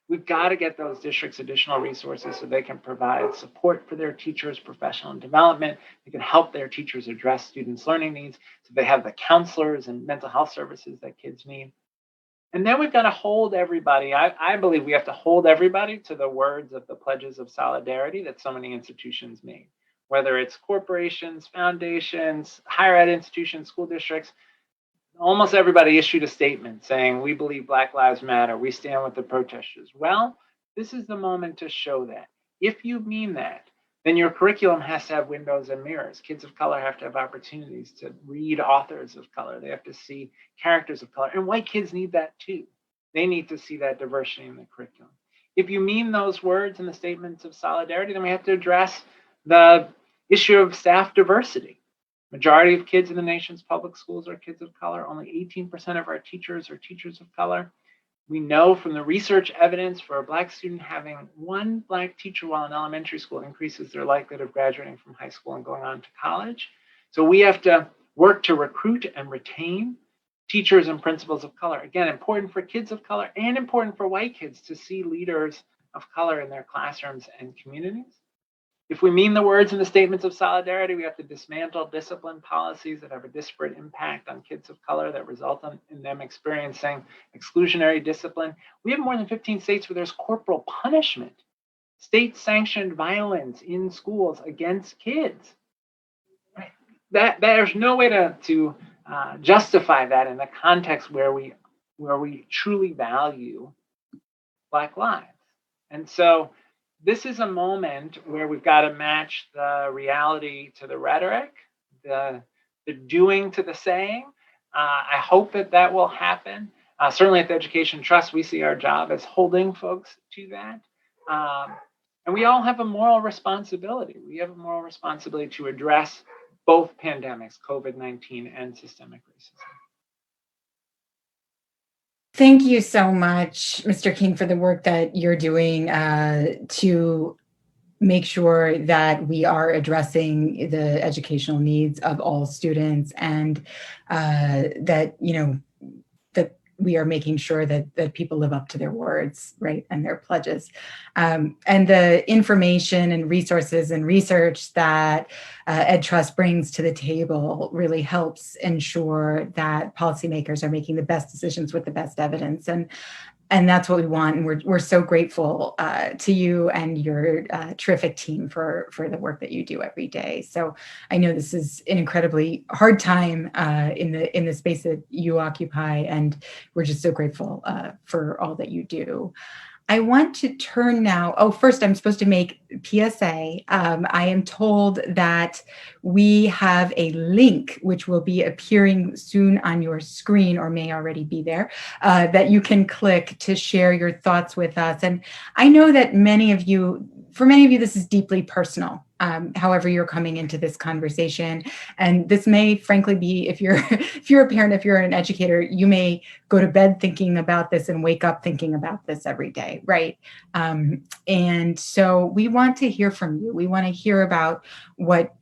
We've got to get those districts additional resources so they can provide support for their teachers' professional development. They can help their teachers address students' learning needs so they have the counselors and mental health services that kids need. And then we've got to hold everybody. I believe we have to hold everybody to the words of the pledges of solidarity that so many institutions made. Whether it's corporations, foundations, higher ed institutions, school districts, almost everybody issued a statement saying, we believe Black Lives Matter, we stand with the protesters. Well, this is the moment to show that. If you mean that, then your curriculum has to have windows and mirrors. Kids of color have to have opportunities to read authors of color. They have to see characters of color. And white kids need that too. They need to see that diversity in the curriculum. If you mean those words in the statements of solidarity, then we have to address the issue of staff diversity. Majority of kids in the nation's public schools are kids of color. Only 18% of our teachers are teachers of color. We know from the research evidence for a Black student having one Black teacher while in elementary school increases their likelihood of graduating from high school and going on to college. So we have to work to recruit and retain teachers and principals of color. Again, important for kids of color and important for white kids to see leaders of color in their classrooms and communities. If we mean the words in the statements of solidarity, we have to dismantle discipline policies that have a disparate impact on kids of color that result in them experiencing exclusionary discipline. We have more than 15 states where there's corporal punishment, state-sanctioned violence in schools against kids. Right? There's no way to justify that in the context where we truly value Black lives. And so this is a moment where we've got to match the reality to the rhetoric, the doing to the saying. I hope that will happen. Certainly at the Education Trust, we see our job as holding folks to that. And we all have a moral responsibility. We have a moral responsibility to address both pandemics, COVID-19 and systemic racism. Thank you so much, Mr. King, for the work that you're doing to make sure that we are addressing the educational needs of all students, and that, you know, that we are making sure that people live up to their words, right, and their pledges. And the information and resources and research that Ed Trust brings to the table really helps ensure that policymakers are making the best decisions with the best evidence. And that's what we want. And we're so grateful to you and your terrific team for the work that you do every day. So I know this is an incredibly hard time in the space that you occupy, and we're just so grateful for all that you do. I want to turn now. Oh, first, I'm supposed to make PSA. I am told that we have a link which will be appearing soon on your screen, or may already be there, that you can click to share your thoughts with us. And I know that for many of you, this is deeply personal. However you're coming into this conversation. And this may frankly be, if you're a parent, if you're an educator, you may go to bed thinking about this and wake up thinking about this every day, right? And so we want to hear from you. We want to hear about what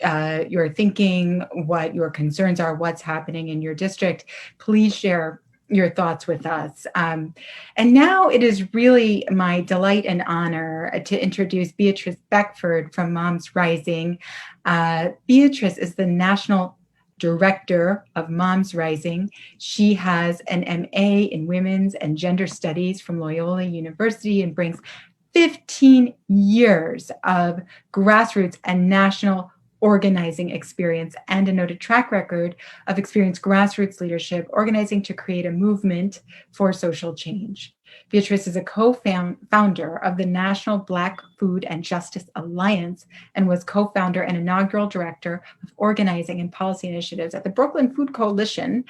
you're thinking, what your concerns are, what's happening in your district. Please share your thoughts with us. And now it is really my delight and honor to introduce Beatriz Beckford from MomsRising. Beatriz is the National Director of MomsRising. She has an MA in Women's and Gender Studies from Loyola University and brings 15 years of grassroots and national organizing experience and a noted track record of experienced grassroots leadership, organizing to create a movement for social change. Beatriz is a co-founder of the National Black Food and Justice Alliance and was co-founder and inaugural director of organizing and policy initiatives at the Brooklyn Food Coalition.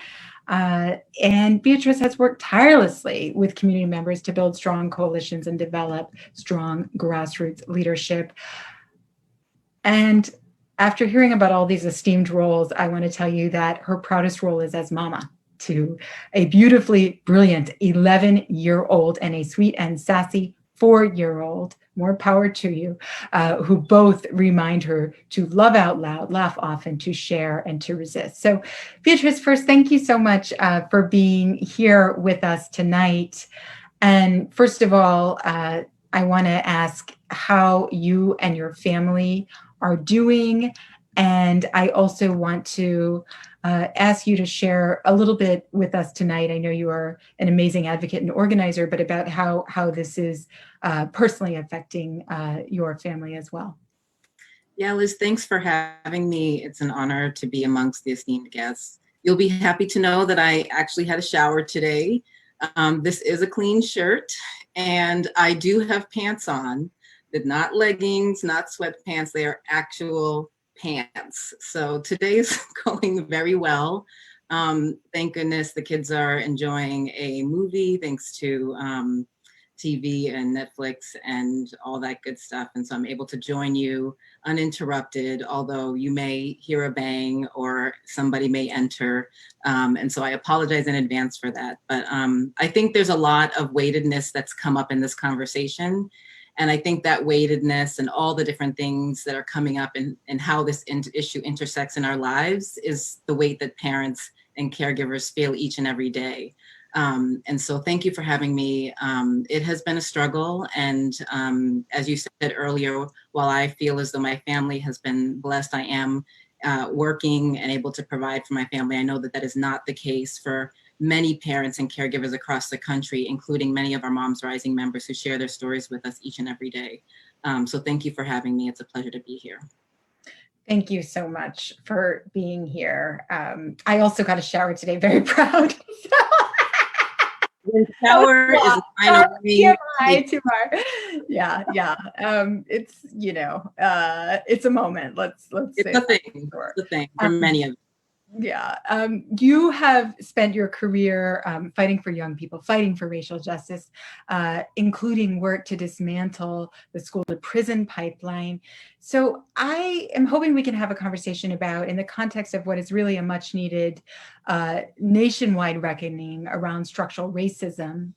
And Beatriz has worked tirelessly with community members to build strong coalitions and develop strong grassroots leadership. And after hearing about all these esteemed roles, I want to tell you that her proudest role is as mama to a beautifully brilliant 11-year-old and a sweet and sassy 4-year-old, more power to you, who both remind her to love out loud, laugh often, to share, and to resist. So Beatriz, first, thank you so much for being here with us tonight. And first of all, I want to ask how you and your family are doing. And I also want to ask you to share a little bit with us tonight. I know you are an amazing advocate and organizer, but about how this is personally affecting your family as well. Yeah, Liz, thanks for having me. It's an honor to be amongst the esteemed guests. You'll be happy to know that I actually had a shower today. This is a clean shirt, and I do have pants on. They're not leggings, not sweatpants, they are actual pants. So today's going very well. Thank goodness the kids are enjoying a movie thanks to TV and Netflix and all that good stuff. And so I'm able to join you uninterrupted, although you may hear a bang or somebody may enter. And so I apologize in advance for that. But I think there's a lot of weightedness that's come up in this conversation. And I think that weightedness and all the different things that are coming up and how this issue intersects in our lives is the weight that parents and caregivers feel each and every day. And so thank you for having me. It has been a struggle. And as you said earlier, while I feel as though my family has been blessed, I am working and able to provide for my family. I know that that is not the case for many parents and caregivers across the country, including many of our Moms Rising members who share their stories with us each and every day. So thank you for having me. It's a pleasure to be here. Thank you so much for being here. I also got a shower today, very proud. The shower is a sign of yeah. It's, you know, it's a moment. Let's it's say a thing. sure. It's a thing for many of us. Yeah. You have spent your career fighting for young people, fighting for racial justice, including work to dismantle the school to prison pipeline. So I am hoping we can have a conversation about, in the context of what is really a much needed nationwide reckoning around structural racism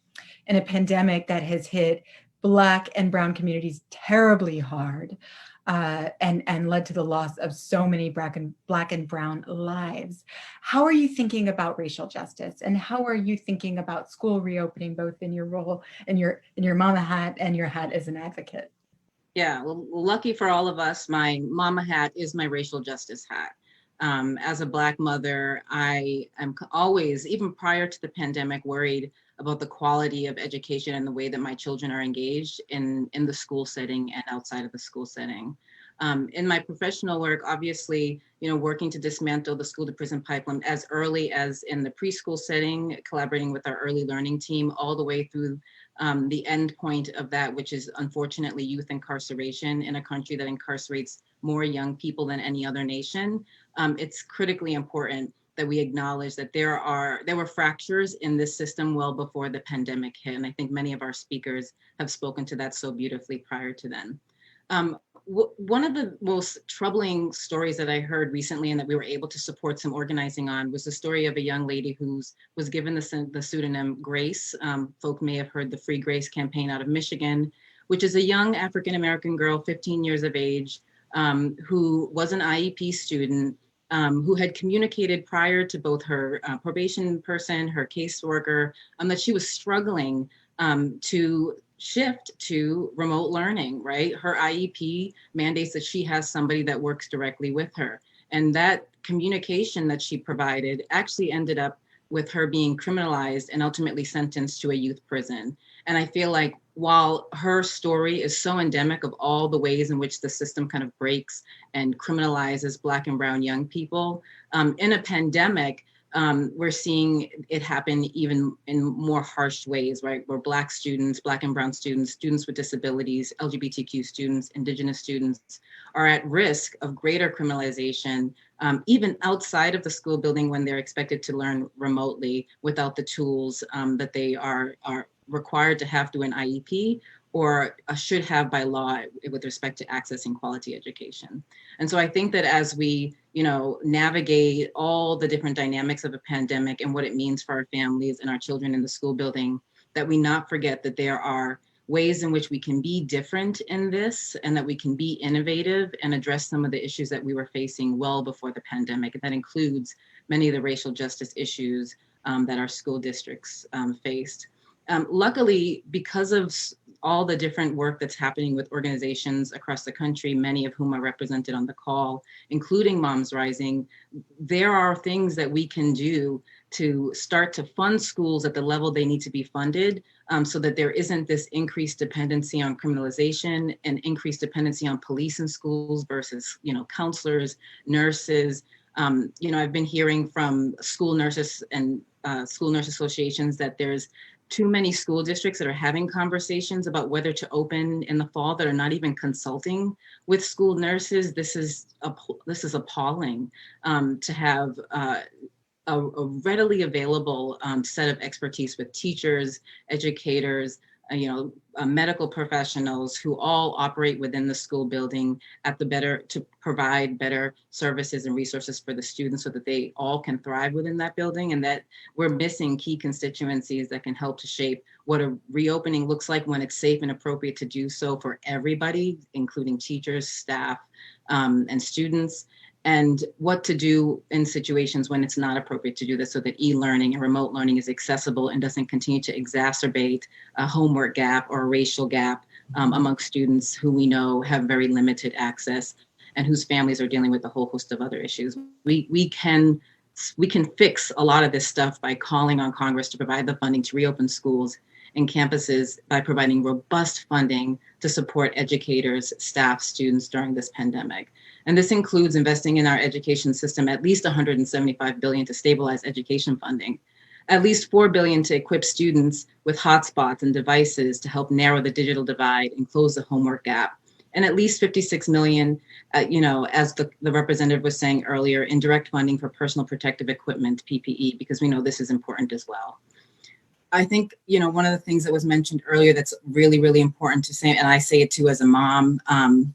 in a pandemic that has hit Black and Brown communities terribly hard. And led to the loss of so many Black and Brown lives. How are you thinking about racial justice, and how are you thinking about school reopening, both in your role in your mama hat and your hat as an advocate? Yeah, well, lucky for all of us, my mama hat is my racial justice hat. As a Black mother, I am always, even prior to the pandemic, worried about the quality of education and the way that my children are engaged in the school setting and outside of the school setting. In my professional work, obviously, you know, working to dismantle the school to prison pipeline as early as in the preschool setting, collaborating with our early learning team, all the way through the end point of that, which is unfortunately youth incarceration in a country that incarcerates more young people than any other nation. It's critically important that we acknowledge that there were fractures in this system well before the pandemic hit. And I think many of our speakers have spoken to that so beautifully prior to then. One of the most troubling stories that I heard recently and that we were able to support some organizing on was the story of a young lady who was given the pseudonym Grace. Folk may have heard the Free Grace campaign out of Michigan, which is a young African-American girl, 15 years of age, who was an IEP student, who had communicated prior to both her probation person, her caseworker, that she was struggling to shift to remote learning, right? Her IEP mandates that she has somebody that works directly with her. And that communication that she provided actually ended up with her being criminalized and ultimately sentenced to a youth prison. And I feel like while her story is so endemic of all the ways in which the system kind of breaks and criminalizes Black and Brown young people, in a pandemic, we're seeing it happen even in more harsh ways, right? Where Black students, Black and Brown students, students with disabilities, LGBTQ students, Indigenous students are at risk of greater criminalization, even outside of the school building when they're expected to learn remotely without the tools that they are required to have through an IEP or should have by law with respect to accessing quality education. And so I think that as we, you know, navigate all the different dynamics of a pandemic and what it means for our families and our children in the school building, that we not forget that there are ways in which we can be different in this and that we can be innovative and address some of the issues that we were facing well before the pandemic. And that includes many of the racial justice issues that our school districts faced. Luckily, because of all the different work that's happening with organizations across the country, many of whom are represented on the call, including Moms Rising, there are things that we can do to start to fund schools at the level they need to be funded, so that there isn't this increased dependency on criminalization and increased dependency on police in schools versus, you know, counselors, nurses, I've been hearing from school nurses and school nurse associations that there's too many school districts that are having conversations about whether to open in the fall that are not even consulting with school nurses. This is appalling to have a readily available set of expertise with teachers, educators, medical professionals who all operate within the school building to provide better services and resources for the students so that they all can thrive within that building, and that we're missing key constituencies that can help to shape what a reopening looks like when it's safe and appropriate to do so for everybody, including teachers, staff, and students, and what to do in situations when it's not appropriate to do this so that e-learning and remote learning is accessible and doesn't continue to exacerbate a homework gap or a racial gap among students who we know have very limited access and whose families are dealing with a whole host of other issues. We can fix a lot of this stuff by calling on Congress to provide the funding to reopen schools and campuses by providing robust funding to support educators, staff, students during this pandemic. And this includes investing in our education system at least $175 billion to stabilize education funding, at least $4 billion to equip students with hotspots and devices to help narrow the digital divide and close the homework gap, and at least $56 million, as the representative was saying earlier, in direct funding for personal protective equipment, PPE, because we know this is important as well. I think, one of the things that was mentioned earlier that's really, really important to say, and I say it too as a mom,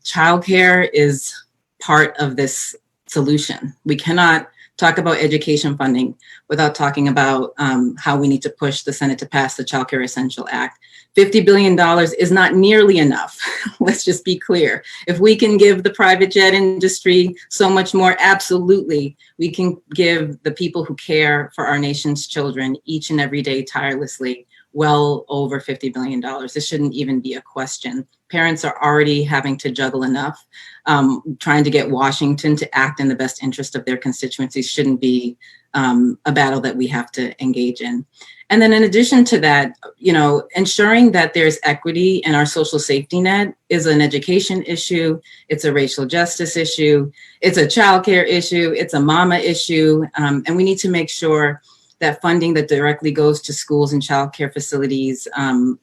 childcare is part of this solution. We cannot talk about education funding without talking about how we need to push the Senate to pass the Child Care Essential Act. $50 billion is not nearly enough. Let's just be clear. If we can give the private jet industry so much more, absolutely, we can give the people who care for our nation's children each and every day tirelessly well over $50 billion. This shouldn't even be a question. Parents are already having to juggle enough. Trying to get Washington to act in the best interest of their constituencies shouldn't be a battle that we have to engage in. And then in addition to that, ensuring that there's equity in our social safety net is an education issue. It's a racial justice issue. It's a childcare issue. It's a mama issue. And we need to make sure that funding that directly goes to schools and childcare facilities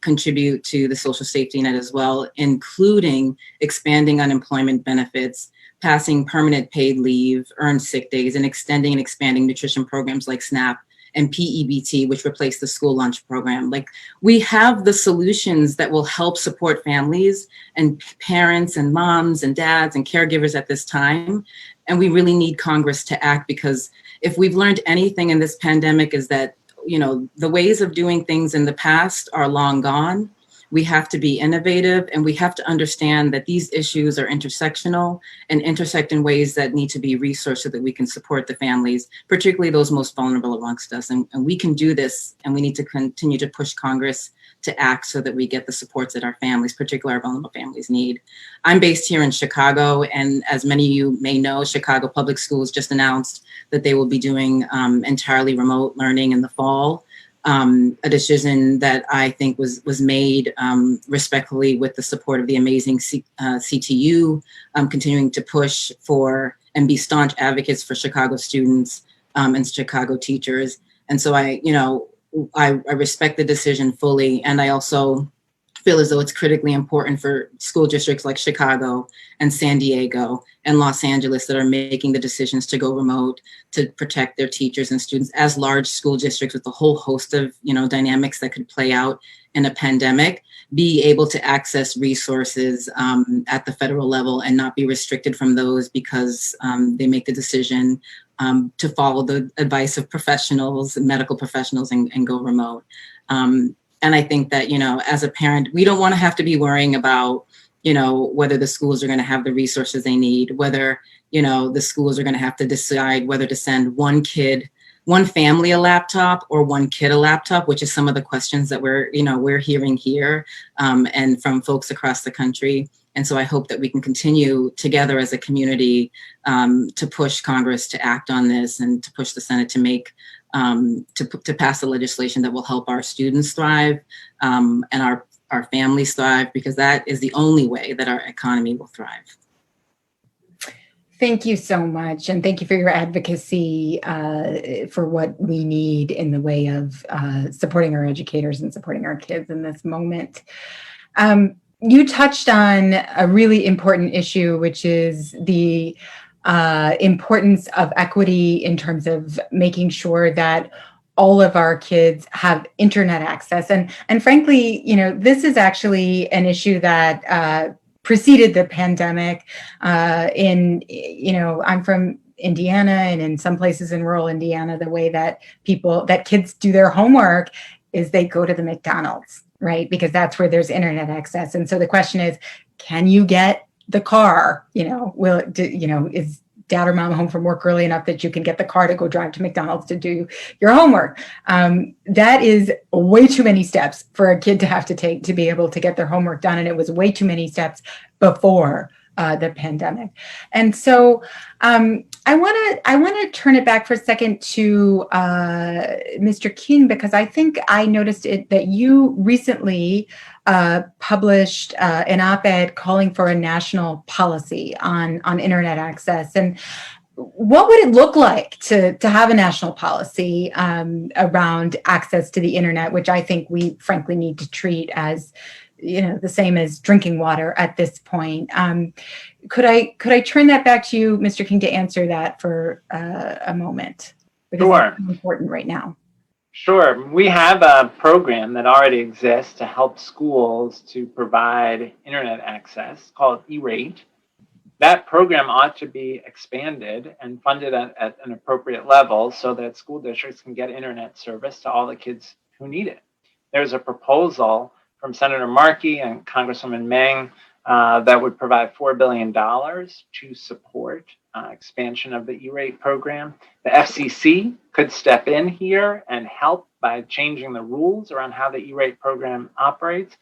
contribute to the social safety net as well, including expanding unemployment benefits, passing permanent paid leave, earned sick days, and extending and expanding nutrition programs like SNAP and PEBT, which replaced the school lunch program. Like, we have the solutions that will help support families and parents and moms and dads and caregivers at this time. And we really need Congress to act, because if we've learned anything in this pandemic is that, the ways of doing things in the past are long gone. We have to be innovative, and we have to understand that these issues are intersectional and intersect in ways that need to be resourced so that we can support the families, particularly those most vulnerable amongst us. And we can do this, and we need to continue to push Congress to act so that we get the supports that our families, particularly our vulnerable families, need. I'm based here in Chicago, and as many of you may know, Chicago Public Schools just announced that they will be doing entirely remote learning in the fall. A decision that I think was made respectfully with the support of the amazing CTU, continuing to push for and be staunch advocates for Chicago students and Chicago teachers. And so I respect the decision fully, and I also feel as though it's critically important for school districts like Chicago and San Diego and Los Angeles that are making the decisions to go remote to protect their teachers and students, as large school districts with a whole host of dynamics that could play out in a pandemic, be able to access resources at the federal level and not be restricted from those because they make the decision to follow the advice of professionals, medical professionals, and go remote. And I think that, as a parent, we don't want to have to be worrying about, whether the schools are going to have the resources they need, whether, the schools are going to have to decide whether to send one family a laptop or one kid a laptop, which is some of the questions that we're hearing here and from folks across the country. And so I hope that we can continue together as a community to push Congress to act on this and to push the Senate to make to pass the legislation that will help our students thrive and our families thrive, because that is the only way that our economy will thrive. Thank you so much. And thank you for your advocacy for what we need in the way of supporting our educators and supporting our kids in this moment. You touched on a really important issue, which is the importance of equity in terms of making sure that all of our kids have internet access. And frankly, this is actually an issue that preceded the pandemic. I'm from Indiana, and in some places in rural Indiana, the way that kids do their homework is they go to the McDonald's, right? Because that's where there's internet access. And so the question is, can you get the car? Is dad or mom home from work early enough that you can get the car to go drive to McDonald's to do your homework? That is way too many steps for a kid to have to take to be able to get their homework done. And it was way too many steps before the pandemic. And so I want to turn it back for a second to Mr. King, because I think I noticed that you recently published an op-ed calling for a national policy on internet access. And what would it look like to have a national policy around access to the internet, which I think we frankly need to treat as the same as drinking water at this point? Could I turn that back to you, Mr. King, to answer that for a moment? Because Sure. it's important right now. Sure. We have a program that already exists to help schools to provide internet access called E-Rate. That program ought to be expanded and funded at an appropriate level so that school districts can get internet service to all the kids who need it. There's a proposal from Senator Markey and Congresswoman Meng that would provide $4 billion to support expansion of the E-Rate program. The FCC could step in here and help by changing the rules around how the E-Rate program operates.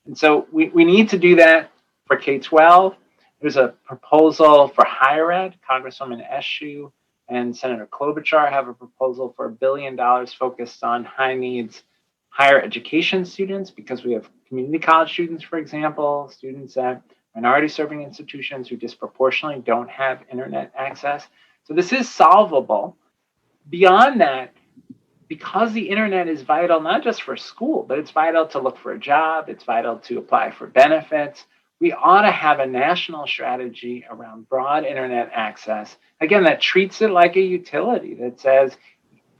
And so we need to do that for K-12. There's a proposal for higher ed. Congresswoman Eshoo and Senator Klobuchar have a proposal for $1 billion focused on high needs higher education students, because we have community college students, for example, students at minority serving institutions who disproportionately don't have internet access. So this is solvable. Beyond that, because the internet is vital, not just for school, but it's vital to look for a job, it's vital to apply for benefits, we ought to have a national strategy around broad internet access. Again, that treats it like a utility, that says,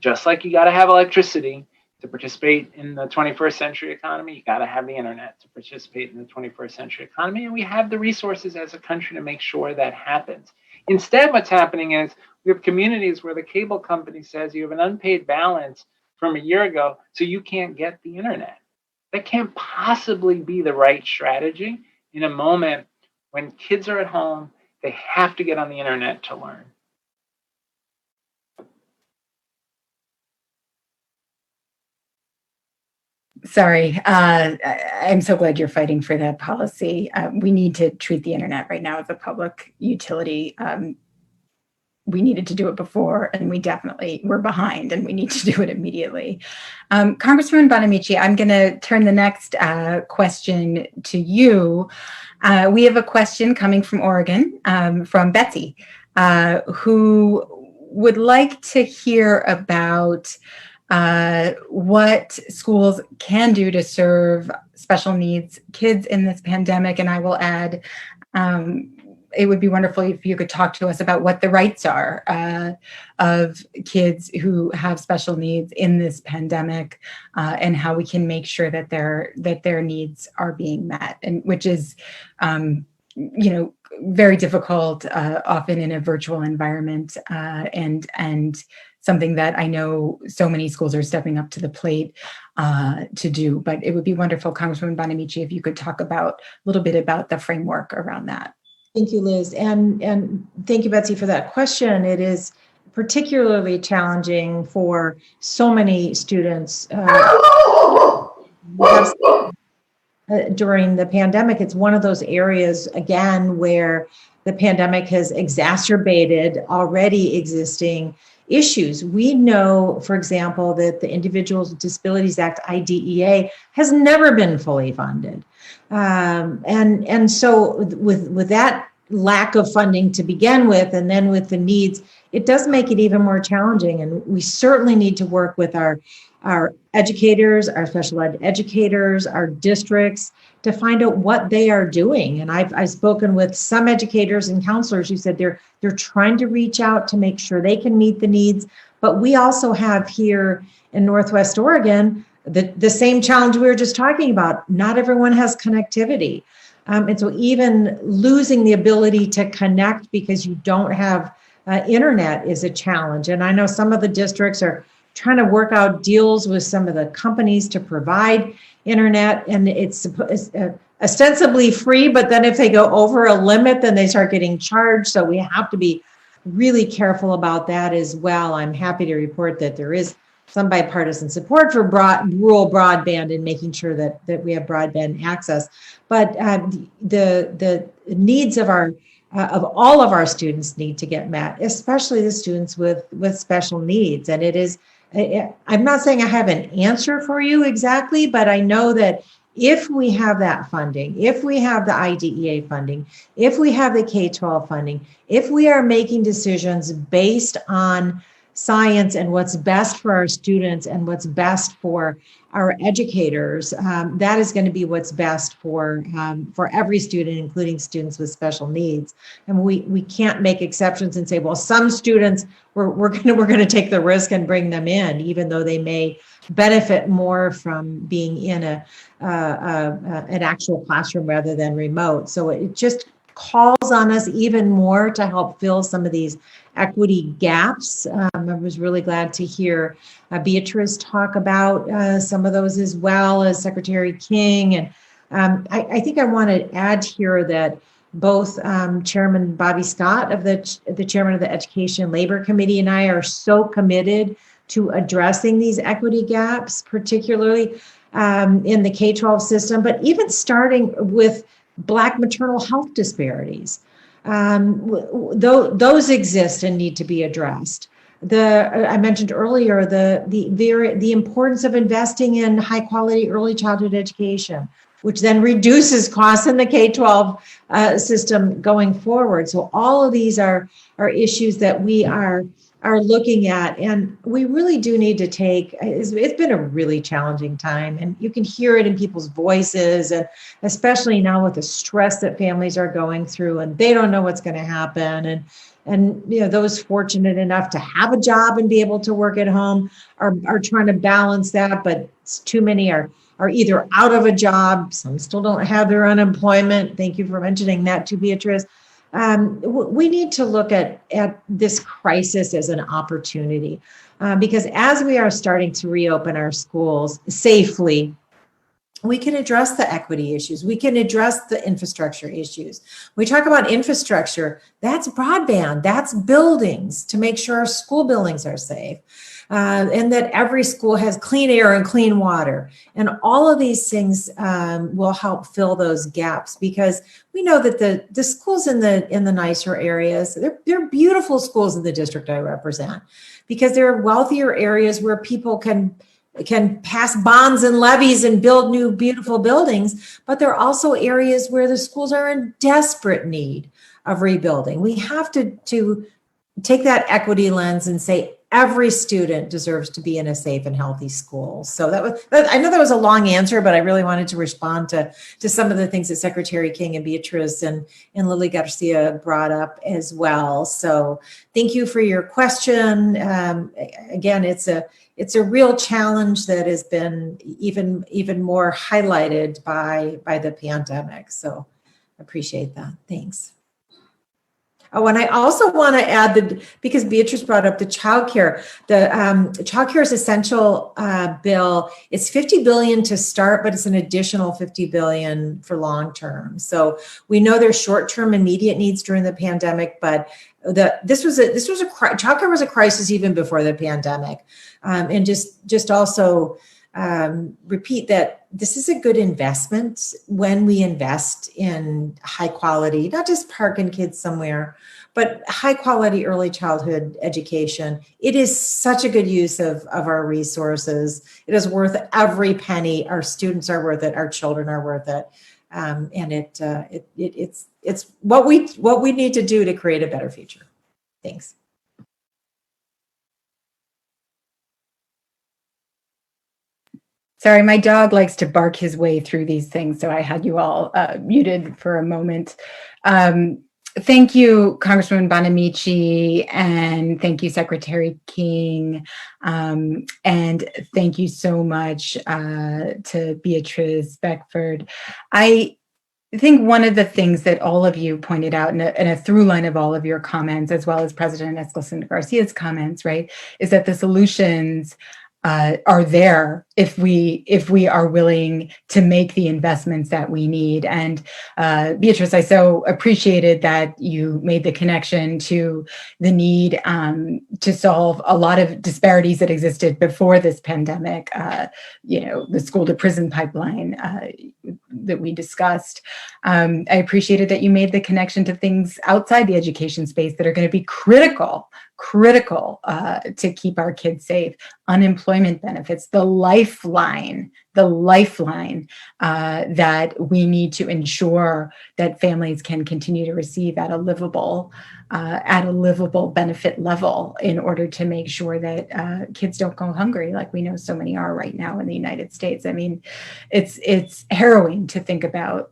just like you got to have electricity to participate in the 21st century economy, you got to have the internet to participate in the 21st century economy. And we have the resources as a country to make sure that happens. Instead, what's happening is we have communities where the cable company says you have an unpaid balance from a year ago, so you can't get the internet. That can't possibly be the right strategy in a moment when kids are at home, they have to get on the internet to learn. Sorry, I'm so glad you're fighting for that policy. We need to treat the internet right now as a public utility. We needed to do it before, and we're behind, and we need to do it immediately. Congresswoman Bonamici, I'm going to turn the next question to you. We have a question coming from Oregon, from Betsy, who would like to hear about what schools can do to serve special needs kids in this pandemic. And I will add, it would be wonderful if you could talk to us about what the rights are of kids who have special needs in this pandemic, and how we can make sure that their needs are being met, and which is, very difficult, often in a virtual environment, and something that I know so many schools are stepping up to the plate to do. But it would be wonderful, Congresswoman Bonamici, if you could talk a little bit about the framework around that. Thank you, Liz. And thank you, Betsy, for that question. It is particularly challenging for so many students during the pandemic. It's one of those areas, again, where the pandemic has exacerbated already existing issues. We know, for example, that the Individuals with Disabilities Act, IDEA, has never been fully funded. And so with that lack of funding to begin with, and then with the needs, it does make it even more challenging. And we certainly need to work with our educators, our special ed educators, our districts, to find out what they are doing. And I've spoken with some educators and counselors who said they're trying to reach out to make sure they can meet the needs. But we also have here in Northwest Oregon the same challenge we were just talking about. Not everyone has connectivity. And so even losing the ability to connect because you don't have internet is a challenge. And I know some of the districts are trying to work out deals with some of the companies to provide internet, and it's ostensibly free, but then if they go over a limit, then they start getting charged. So we have to be really careful about that as well. I'm happy to report that there is some bipartisan support for rural broadband and making sure that we have broadband access. But the needs of all of our students need to get met, especially the students with special needs. And it is, I'm not saying I have an answer for you exactly, but I know that if we have that funding, if we have the IDEA funding, if we have the K-12 funding, if we are making decisions based on science and what's best for our students and what's best for our educators, that is going to be what's best for every student, including students with special needs. And we can't make exceptions and say, well, some students we're going to take the risk and bring them in, even though they may benefit more from being in an actual classroom rather than remote. So it just calls on us even more to help fill some of these equity gaps. I was really glad to hear Beatriz talk about some of those, as well as Secretary King. And I think I want to add here that both Chairman Bobby Scott, of the chairman of the Education Labor Committee, and I are so committed to addressing these equity gaps, particularly in the K-12 system, but even starting with Black maternal health disparities. Those exist and need to be addressed. I mentioned earlier the importance of investing in high quality early childhood education, which then reduces costs in the K-12 system going forward. So all of these are issues that we are looking at, and we really do need to take, it's been a really challenging time, and you can hear it in people's voices, and especially now with the stress that families are going through, and they don't know what's going to happen. And you know, those fortunate enough to have a job and be able to work at home are trying to balance that, but too many are either out of a job, some still don't have their unemployment. Thank you for mentioning that too, Beatriz. We need to look at this crisis as an opportunity, because as we are starting to reopen our schools safely, we can address the equity issues. We can address the infrastructure issues. We talk about infrastructure, that's broadband, that's buildings, to make sure our school buildings are safe. And that every school has clean air and clean water. And all of these things will help fill those gaps, because we know that the schools in the nicer areas, they're beautiful schools in the district I represent, because there are wealthier areas where people can pass bonds and levies and build new beautiful buildings, but there are also areas where the schools are in desperate need of rebuilding. We have to take that equity lens and say, every student deserves to be in a safe and healthy school. So I know that was a long answer, but I really wanted to respond to some of the things that Secretary King and Beatriz and Lily Garcia brought up as well. So thank you for your question. Again, it's a real challenge that has been even more highlighted by the pandemic. So I appreciate that. Thanks. Oh, and I also want to add because Beatriz brought up the childcare, the childcare is essential bill. It's $50 billion to start, but it's an additional $50 billion for long term. So we know there's short term immediate needs during the pandemic, but childcare was a crisis even before the pandemic. And just also repeat that this is a good investment when we invest in high quality, not just parking kids somewhere, but high quality early childhood education. It is such a good use of our resources. It is worth every penny. Our students are worth it. Our children are worth it. And it's what we need to do to create a better future. Thanks. Sorry, my dog likes to bark his way through these things, so I had you all muted for a moment. Thank you, Congresswoman Bonamici, and thank you, Secretary King, and thank you so much to Beatriz, Beckford. I think one of the things that all of you pointed out in a through line of all of your comments, as well as President Eskelsen Garcia's comments, right, is that the solutions are there if we are willing to make the investments that we need. And Beatriz, I so appreciated that you made the connection to the need to solve a lot of disparities that existed before this pandemic. The school to prison pipeline that we discussed. I appreciated that you made the connection to things outside the education space that are going to be critical to keep our kids safe. Unemployment benefits, the lifeline that we need to ensure that families can continue to receive at a livable benefit level in order to make sure that kids don't go hungry like we know so many are right now in the United States. I mean, it's harrowing to think about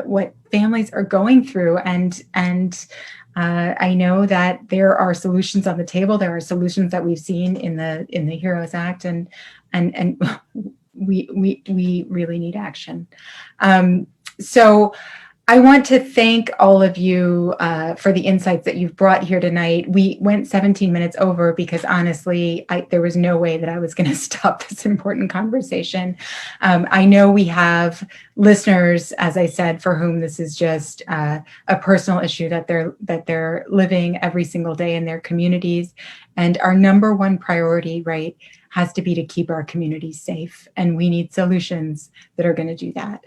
what families are going through, and I know that there are solutions on the table. There are solutions that we've seen in the HEROES Act, and we really need action. So I want to thank all of you for the insights that you've brought here tonight. We went 17 minutes over because honestly, there was no way that I was going to stop this important conversation. I know we have listeners, as I said, for whom this is just a personal issue that they're living every single day in their communities. And our number one priority, right, has to be to keep our communities safe. And we need solutions that are going to do that.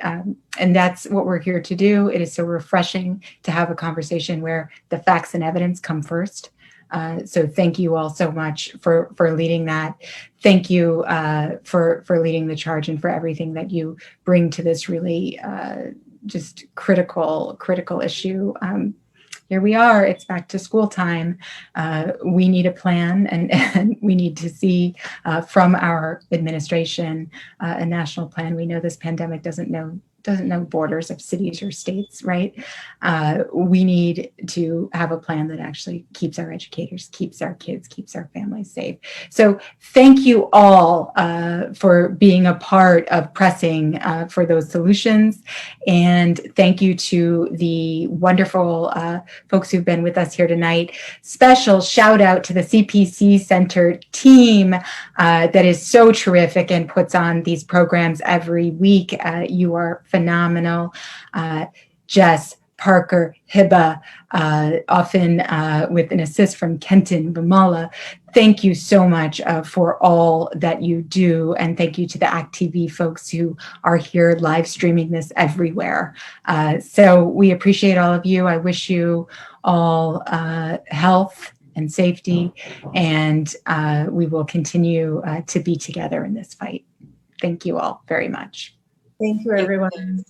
And that's what we're here to do. It is so refreshing to have a conversation where the facts and evidence come first. So thank you all so much for leading that. Thank you for leading the charge and for everything that you bring to this really just critical issue. Here we are, it's back to school time. We need a plan, and we need to see from our administration a national plan. We know this pandemic doesn't know borders of cities or states, right? We need to have a plan that actually keeps our educators, keeps our kids, keeps our families safe. So thank you all for being a part of pressing for those solutions. And thank you to the wonderful folks who've been with us here tonight. Special shout out to the CPC Center team that is so terrific and puts on these programs every week. You are phenomenal. Jess, Parker, Hiba, often with an assist from Kenton, Bamala. Thank you so much for all that you do. And thank you to the ACT TV folks who are here live streaming this everywhere. So we appreciate all of you. I wish you all health and safety, and we will continue to be together in this fight. Thank you all very much. Thank you, everyone.